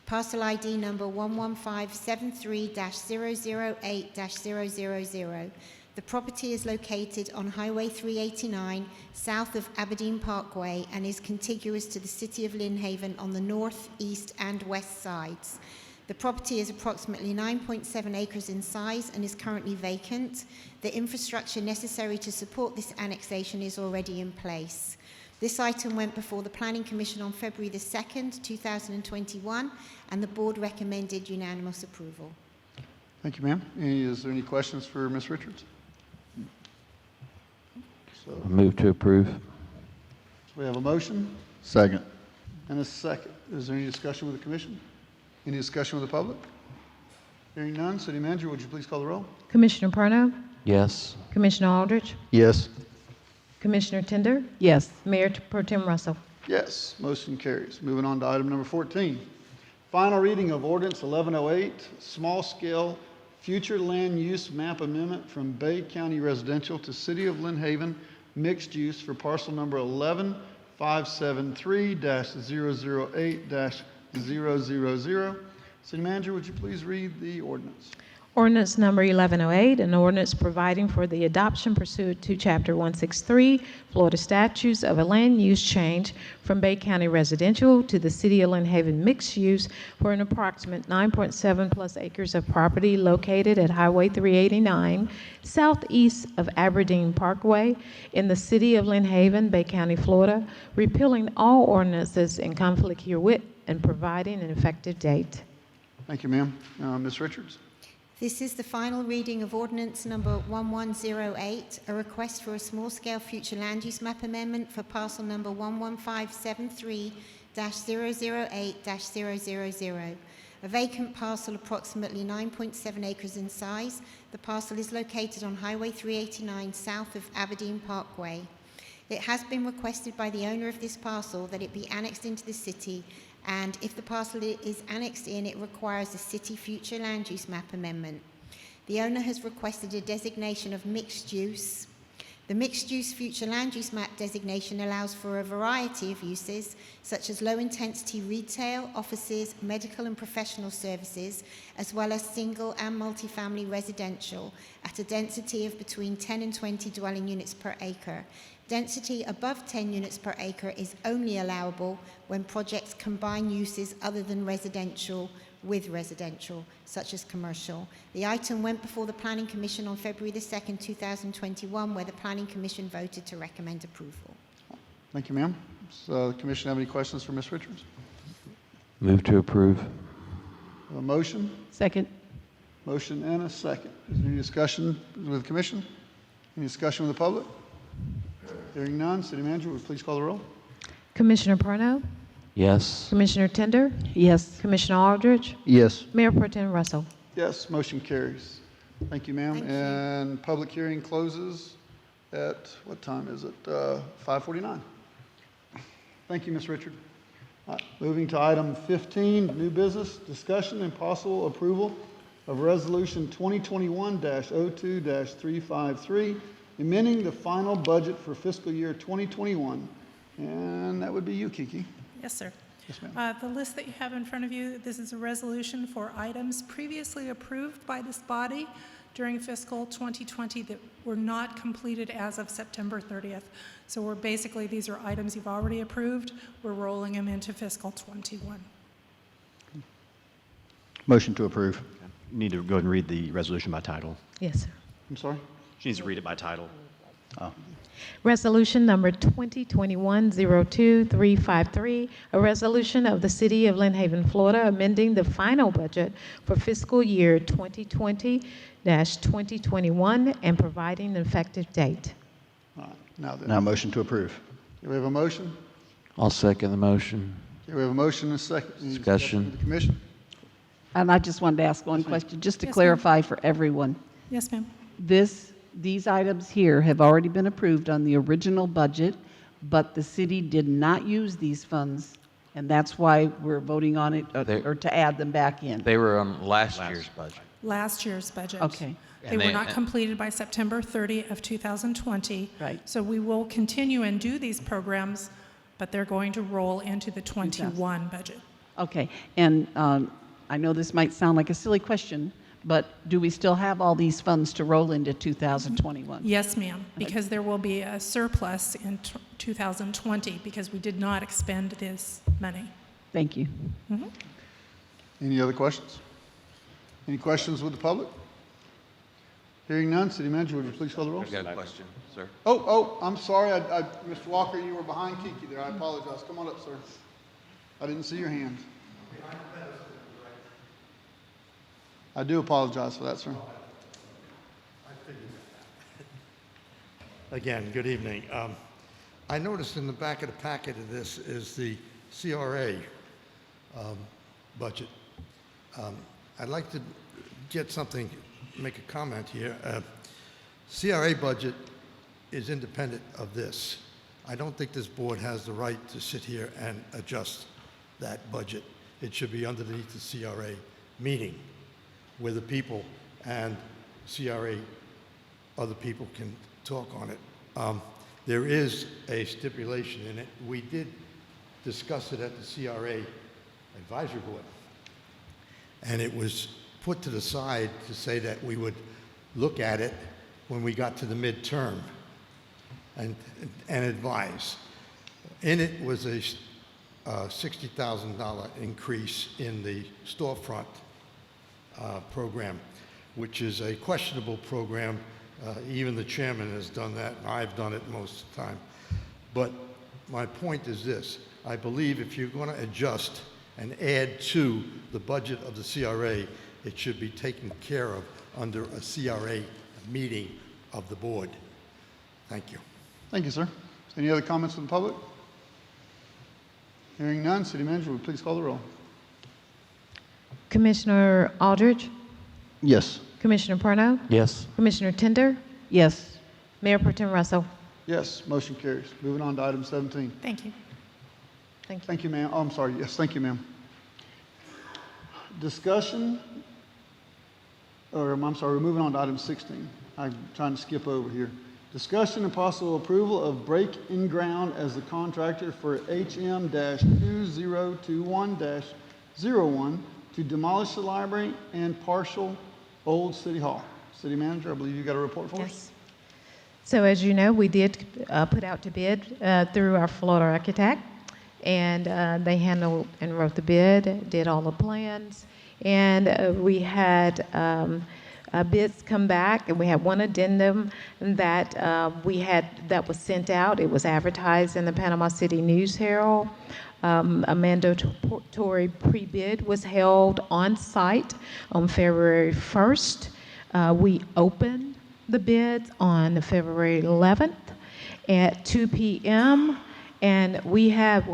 Parcel ID number 11573-008-000. The property is located on Highway 389, south of Aberdeen Parkway, and is contiguous to the city of Lynnhaven on the north, east, and west sides. The property is approximately 9.7 acres in size and is currently vacant. The infrastructure necessary to support this annexation is already in place. This item went before the Planning Commission on February the 2nd, 2021, and the board recommended unanimous approval. Thank you, ma'am. Is there any questions for Ms. Richards? I move to approve. We have a motion Second. and a second. Is there any discussion with the commission? Any discussion with the public? Hearing none, City Manager, would you please call the roll? Commissioner Perno, Yes. Commissioner Aldridge, Yes. Commissioner Tender, Yes. Mayor Pro Tem Russell. Yes, motion carries. Moving on to item number 14. Final reading of Ordinance 1108, small-scale future land use map amendment from Bay County Residential to City of Lynnhaven mixed use for parcel number 11573-008-000. City Manager, would you please read the ordinance? Ordinance number 1108, an ordinance providing for the adoption pursuant to Chapter 163, Florida Statutes of a land use change from Bay County Residential to the City of Lynnhaven mixed use for an approximate 9.7 plus acres of property located at Highway 389, southeast of Aberdeen Parkway in the City of Lynnhaven, Bay County, Florida, repealing all ordinances in conflict herewith and providing an effective date. Thank you, ma'am. Ms. Richards? This is the final reading of Ordinance number 1108, a request for a small-scale future land use map amendment for parcel number 11573-008-000. A vacant parcel approximately 9.7 acres in size. The parcel is located on Highway 389 south of Aberdeen Parkway. It has been requested by the owner of this parcel that it be annexed into the city, and if the parcel is annexed in, it requires a city future land use map amendment. The owner has requested a designation of mixed use. The mixed use future land use map designation allows for a variety of uses, such as low intensity retail, offices, medical and professional services, as well as single and multifamily residential at a density of between 10 and 20 dwelling units per acre. Density above 10 units per acre is only allowable when projects combine uses other than residential with residential, such as commercial. The item went before the Planning Commission on February the 2nd, 2021, where the Planning Commission voted to recommend approval. Thank you, ma'am. Does the commission have any questions for Ms. Richards? Move to approve. A motion? Second. Motion and a second. Is there any discussion with the commission? Any discussion with the public? Hearing none, City Manager, would you please call the roll? Commissioner Perno, Yes. Commissioner Tender, Yes. Commissioner Aldridge, Yes. Mayor Pro Tem Russell. Yes, motion carries. Thank you, ma'am. Thank you. And public hearing closes at, what time is it? 5:49. Thank you, Ms. Richard. Moving to item 15, new business, discussion and possible approval of resolution 2021-02-353, amending the final budget for fiscal year 2021. And that would be you, Kiki. Yes, sir. Yes, ma'am. The list that you have in front of you, this is a resolution for items previously approved by this body during fiscal 2020 that were not completed as of September 30th. So we're basically, these are items you've already approved. We're rolling them into fiscal 21. Motion to approve. You need to go ahead and read the resolution by title. Yes, sir. I'm sorry? She needs to read it by title. Oh. Resolution number 2021-02-353, a resolution of the City of Lynnhaven, Florida, amending the final budget for fiscal year 2020-2021 and providing an effective date. All right, now then. Now motion to approve. Do we have a motion? I'll second the motion. Okay, we have a motion and a second. Any Discussion. with the commission? And I just wanted to ask one question, just to Yes, ma'am. clarify for everyone. Yes, ma'am. These items here have already been approved on the original budget, but the city did not use these funds, and that's why we're voting on it, or to add them back in. They were on last year's budget. Last year's budget. Okay. They And were they- not completed by September 30 of 2020. Right. So we will continue and do these programs, but they're going to roll into the 21 budget. Okay, and I know this might sound like a silly question, but do we still have all these funds to roll into 2021? Yes, ma'am, because there will be a surplus in 2020 because we did not expend this money. Thank you. Any other questions? Any questions with the public? Hearing none, City Manager, would you please call the roll? I've got a question, sir. Oh, I'm sorry. Mr. Walker, you were behind Kiki there. I apologize. Come on up, sir. I didn't see your hand. I do apologize for that, sir. Again, good evening. I noticed in the back of the packet of this is the CRA budget. I'd like to get something, make a comment here. CRA budget is independent of this. I don't think this board has the right to sit here and adjust that budget. It should be underneath the CRA meeting where the people and CRA, other people can talk on it. There is a stipulation in it. We did discuss it at the CRA advisory board, and it was put to the side to say that we would look at it when we got to the midterm and advise. In it was a $60,000 increase in the storefront program, which is a questionable program. Even the chairman has done that, and I've done it most of the time. But my point is this: I believe if you're going to adjust and add to the budget of the CRA, it should be taken care of under a CRA meeting of the board. Thank you. Thank you, sir. Any other comments from the public? Hearing none, City Manager, would you please call the roll? Commissioner Aldridge, Yes. Commissioner Parno, Yes. Commissioner Tender, Yes. Mayor Pro Tem Russell. Yes, motion carries. Moving on to item 17. Thank you. Thank you. Thank you, ma'am. Oh, I'm sorry. Yes, thank you, ma'am. Discussion, or I'm sorry, we're moving on to item 16. I'm trying to skip over here. Discussion and possible approval of Break in Ground as the contractor for HM-2021-01 to demolish the library and partial Old City Hall. City Manager, I believe you got a report for us? Yes. So as you know, we did put out to bid through our Florida architect, and they handled and wrote the bid, did all the plans, and we had bids come back, and we had one addendum that that was sent out. It was advertised in the Panama City News Herald. A mandatory pre-bid was held on site on February 1st. We opened the bids on February 11th at 2 p.m. And we have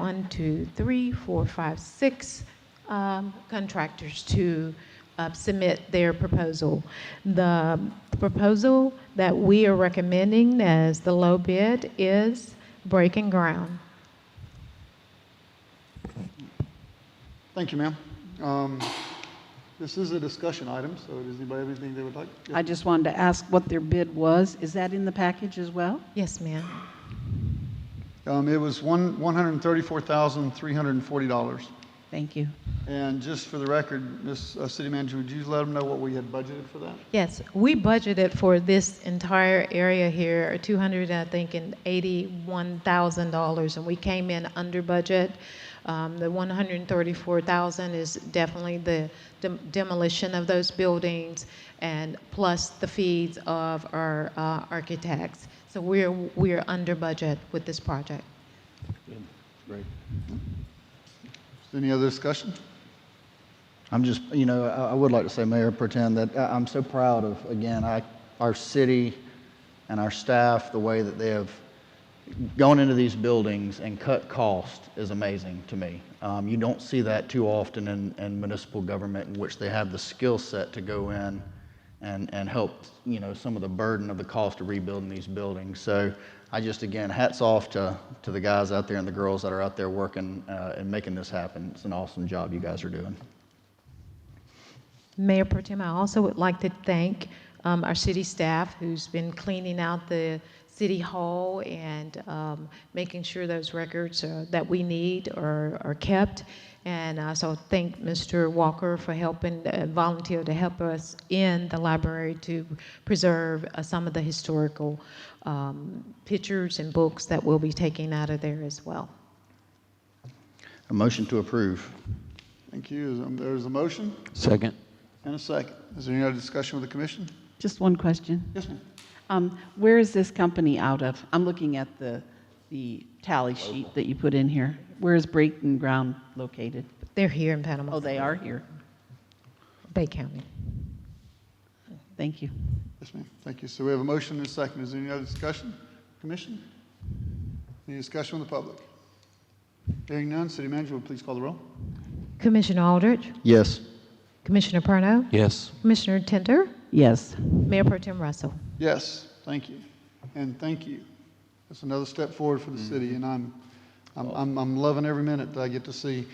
6 contractors to submit their proposal. The proposal that we are recommending as the low bid is Break in Ground. Thank you, ma'am. This is a discussion item, so does anybody have anything they would like? Yes. I just wanted to ask what their bid was. Is that in the package as well? Yes, ma'am. It was $134,340. Thank you. And just for the record, Ms. City Manager, would you let them know what we had budgeted for that? Yes, we budgeted for this entire area here $281,000, and we came in under budget. The $134,000 is definitely the demolition of those buildings, and plus the fees of our architects. So we're under budget with this project. Great. Any other discussion? I'm just, I would like to say, Mayor Pro Tem, that I'm so proud of, again, our city and our staff, the way that they have gone into these buildings and cut cost is amazing to me. You don't see that too often in municipal government, in which they have the skill set to go in and help, some of the burden of the cost of rebuilding these buildings. So I just, again, hats off to the guys out there and the girls that are out there working and making this happen. It's an awesome job you guys are doing. Mayor Pro Tem, I also would like to thank our city staff who's been cleaning out the City Hall and making sure those records that we need are kept. And so thank Mr. Walker for helping, volunteer to help us in the library to preserve some of the historical pictures and books that we'll be taking out of there as well. A motion to approve. Thank you. There's a motion Second. and a second. Is there any other discussion with the commission? Just one question. Yes, ma'am. Where is this company out of? I'm looking at the tally sheet that you put in here. Where is Breaking Ground located? They're here in Panama. Oh, they are here. Bay County. Thank you. Yes, ma'am. Thank you. So we have a motion and a second. Is there any other discussion? Commission? Any discussion with the public? Hearing none, city manager, would please call the roll? Commissioner Aldridge, Yes. Commissioner Perno, Yes. Commissioner Tenter, Yes. Mayor Pro Tem Russell. Yes, thank you. And thank you. That's another step forward for the city, and I'm loving every minute that I get to see.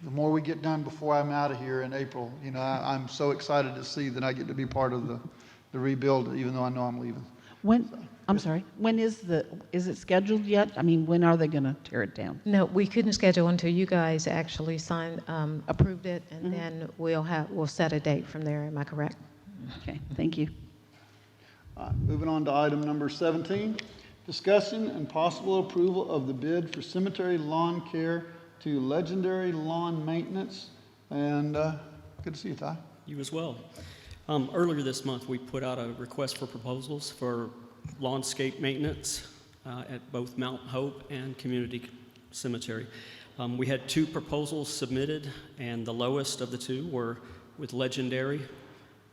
The more we get done before I'm out of here in April, you know, I'm so excited to see that I get to be part of the rebuild, even though I know I'm leaving. I'm sorry, when is it scheduled yet? I mean, when are they going to tear it down? No, we couldn't schedule until you guys actually signed, approved it, and then we'll set a date from there. Am I correct? Okay, thank you. All right, moving on to item number 17, discussion and possible approval of the bid for cemetery lawn care to Legendary Lawn Maintenance. And good to see you, Ty. You as well. Earlier this month, we put out a request for proposals for lawnscape maintenance at both Mount Hope and Community Cemetery. We had 2 proposals submitted, and the lowest of the 2 were with Legendary,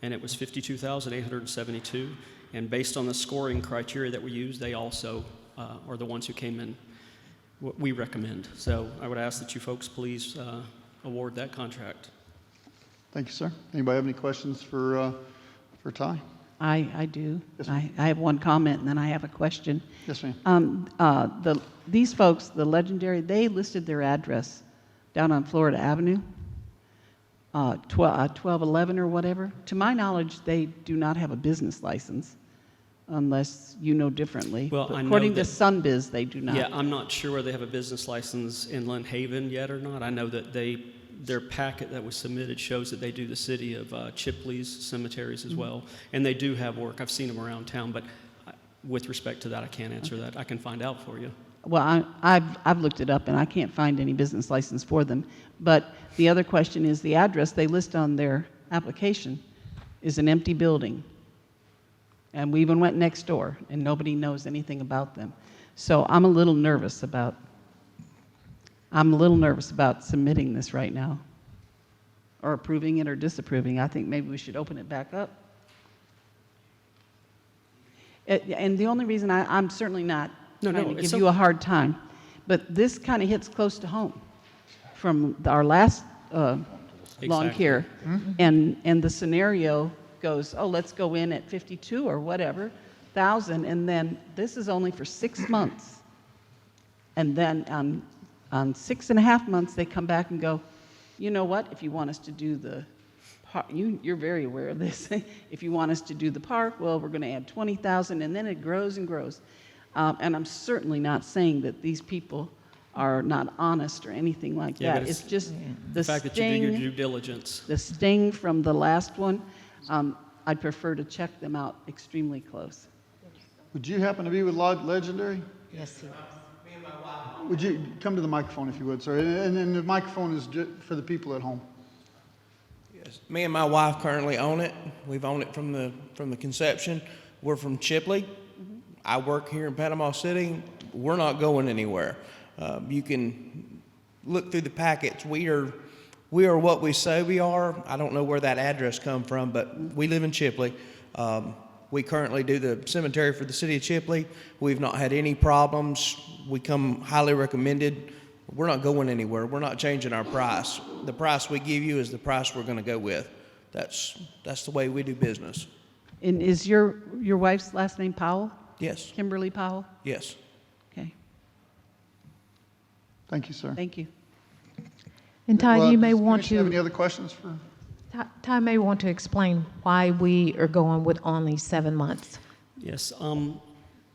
and it was $52,872. And based on the scoring criteria that we use, they also are the ones who came in what we recommend. So I would ask that you folks please award that contract. Thank you, sir. Anybody have any questions for Ty? I do. Yes, I have one comment and then I have a question. Yes, ma'am. These folks, the Legendary, they listed their address down on Florida Avenue, 1211 or whatever. To my knowledge, they do not have a business license, unless you know differently. Well, But I know according to that- Sunbiz, they do not. Yeah, I'm not sure whether they have a business license in Lynn Haven yet or not. I know that their packet that was submitted shows that they do the city of Chipley's cemeteries as well, and they do have work. I've seen them around town, but with respect to that, I can't answer that. I can find out for you. Well, I've looked it up and I can't find any business license for them. But the other question is the address they list on their application is an empty building. And we even went next door and nobody knows anything about them. So I'm a little nervous about submitting this right now, or approving it or disapproving. I think maybe we should open it back up. And the only reason I'm certainly not trying to give you a hard time, but this kind of hits close to home from our last lawn care. And the scenario goes, oh, let's go in at 52 or whatever, 1,000, and then this is only for 6 months. And then on 6.5 months, they come back and go, you know what, if you want us to do the park, you're very aware of this. If you want us to do the park, well, we're going to add 20,000, and then it grows and grows. And I'm certainly not saying that these people are not honest or anything like Yeah, that. but It's just the fact that you do your sting, due diligence. the sting from the last one. I'd prefer to check them out extremely close. Would you happen to be with Legendary? Yes, sir. Would you come to the microphone if you would, sir? And the microphone is for the people at home. Yes. Me and my wife currently own it. We've owned it from the conception. We're from Chipley. I work here in Panama City. We're not going anywhere. You can look through the packets. We are what we say we are. I don't know where that address come from, but we live in Chipley. We currently do the cemetery for the city of Chipley. We've not had any problems. We come highly recommended. We're not going anywhere. We're not changing our price. The price we give you is the price we're going to go with. That's the way we do business. And is your wife's last name Powell? Yes. Kimberly Powell? Yes. Okay. Thank you, sir. Thank you. And Ty, Well, you may does the want commission have to, any other questions for? Ty may want to explain why we are going with only 7 months. Yes.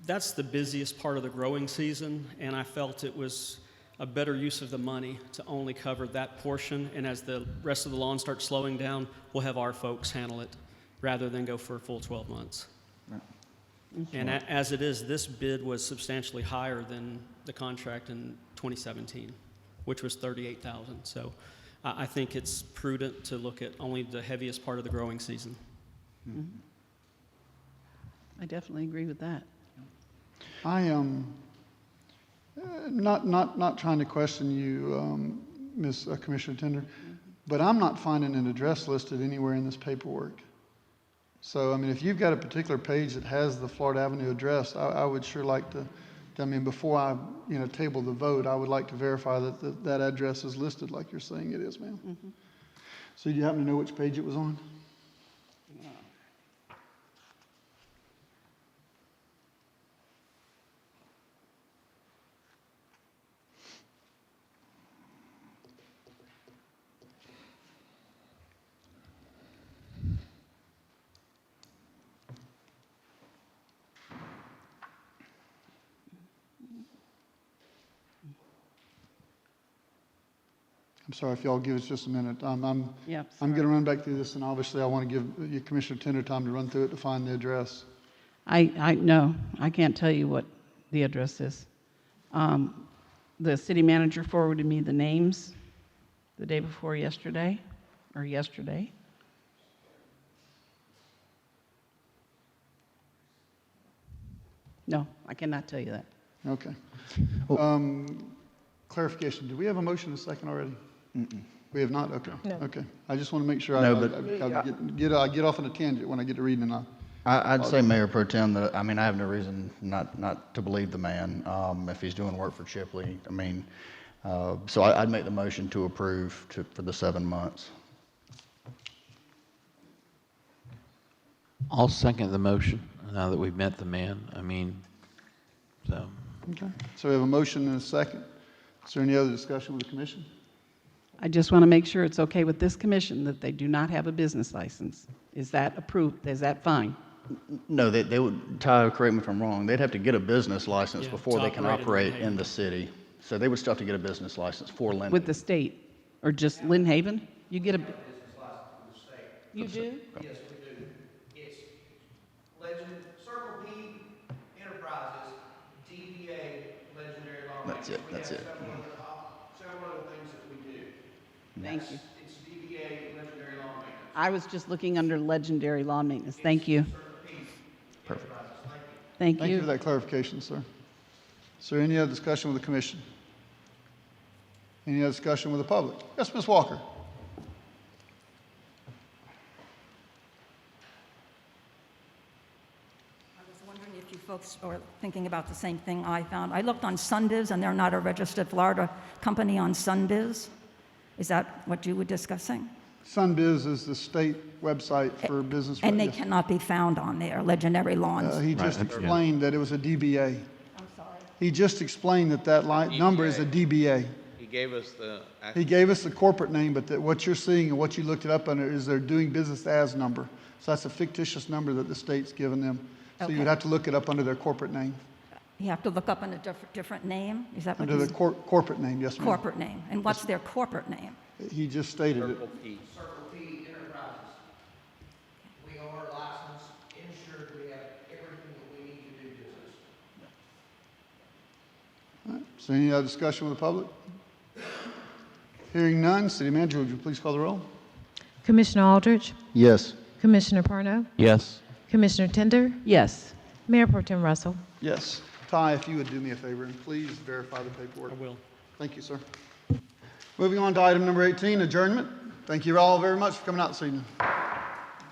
That's the busiest part of the growing season, and I felt it was a better use of the money to only cover that portion, and as the rest of the lawn starts slowing down, we'll have our folks handle it rather than go for a full 12 months. And as it is, this bid was substantially higher than the contract in 2017, which was $38,000. So I think it's prudent to look at only the heaviest part of the growing season. I definitely agree with that. I am not trying to question you, Ms. Commissioner Tender, but I'm not finding an address listed anywhere in this paperwork. So, I mean, if you've got a particular page that has the Florida Avenue address, I would sure like to, I mean, before I, table the vote, I would like to verify that that address is listed like you're saying it is, ma'am. So do you happen to know which page it was on? I'm sorry if y'all give us just a minute. I'm going to run back through this, and obviously I want to give you Commissioner Tender time to run through it to find the address. No, I can't tell you what the address is. The city manager forwarded me the names the day before yesterday, or yesterday. No, I cannot tell you that. Okay. Clarification, do we have a motion and a second already? We have not? Okay. No. Okay. I just want to make sure No, I get off on a tangent when I get to reading, and I'd say, Mayor Pro Tem, that, I mean, I have no reason not to believe the man, if he's doing work for Chipley. I mean, so I'd make the motion to approve for the 7 months. I'll second the motion now that we've met the man. I mean, so. Okay. So we have a motion and a second. Is there any other discussion with the commission? I just want to make sure it's okay with this commission that they do not have a business license. Is that approved? Is that fine? No, they would, Ty, correct me if I'm wrong, they'd have to get a business license Yeah, before to they can operate in operate in the city. So they would still have to get a business license for Lynn. With the state, or just Lynn Haven? You get a business license from the state. You do? Yes, we do. It's Circle P Enterprises, DBA Legendary Law. That's it, that's it. Several other things that we do. Thank you. It's DBA Legendary Law Maintenance. I was just looking under legendary law maintenance. Thank you. Perfect. Thank Thank you you. for that clarification, sir. Is there any other discussion with the commission? Any other discussion with the public? Yes, Ms. Walker. I was wondering if you folks are thinking about the same thing I found. I looked on Sunbiz, and they're not a registered Florida company on Sunbiz. Is that what you were discussing? Sunbiz is the state website for business. And they yes. cannot be found on there, Legendary Lawns. He just explained that it was a DBA. I'm sorry. He just explained that number is a DBA. He gave us the. He gave us the corporate name, but that what you're seeing and what you looked it up under is their doing business as number. So that's a fictitious number that the state's given them. So you would have to look it up under their corporate name. You have to look up on a different name? Is that what Under you the corporate name, yes, ma'am. corporate name? And what's their corporate name? He just stated it. Circle P Enterprises. We are licensed, insured, we have everything that we need to do business. All right. So any other discussion with the public? Hearing none, City Manager, would you please call the roll? Commissioner Aldridge, Yes. Commissioner Parno, Yes. Commissioner Tender, Yes. Mayor Pro Tem Russell. Yes. Ty, if you would do me a favor and please verify the paperwork. I will. Thank you, sir. Moving on to item number 18, adjournment. Thank you all very much for coming out this evening.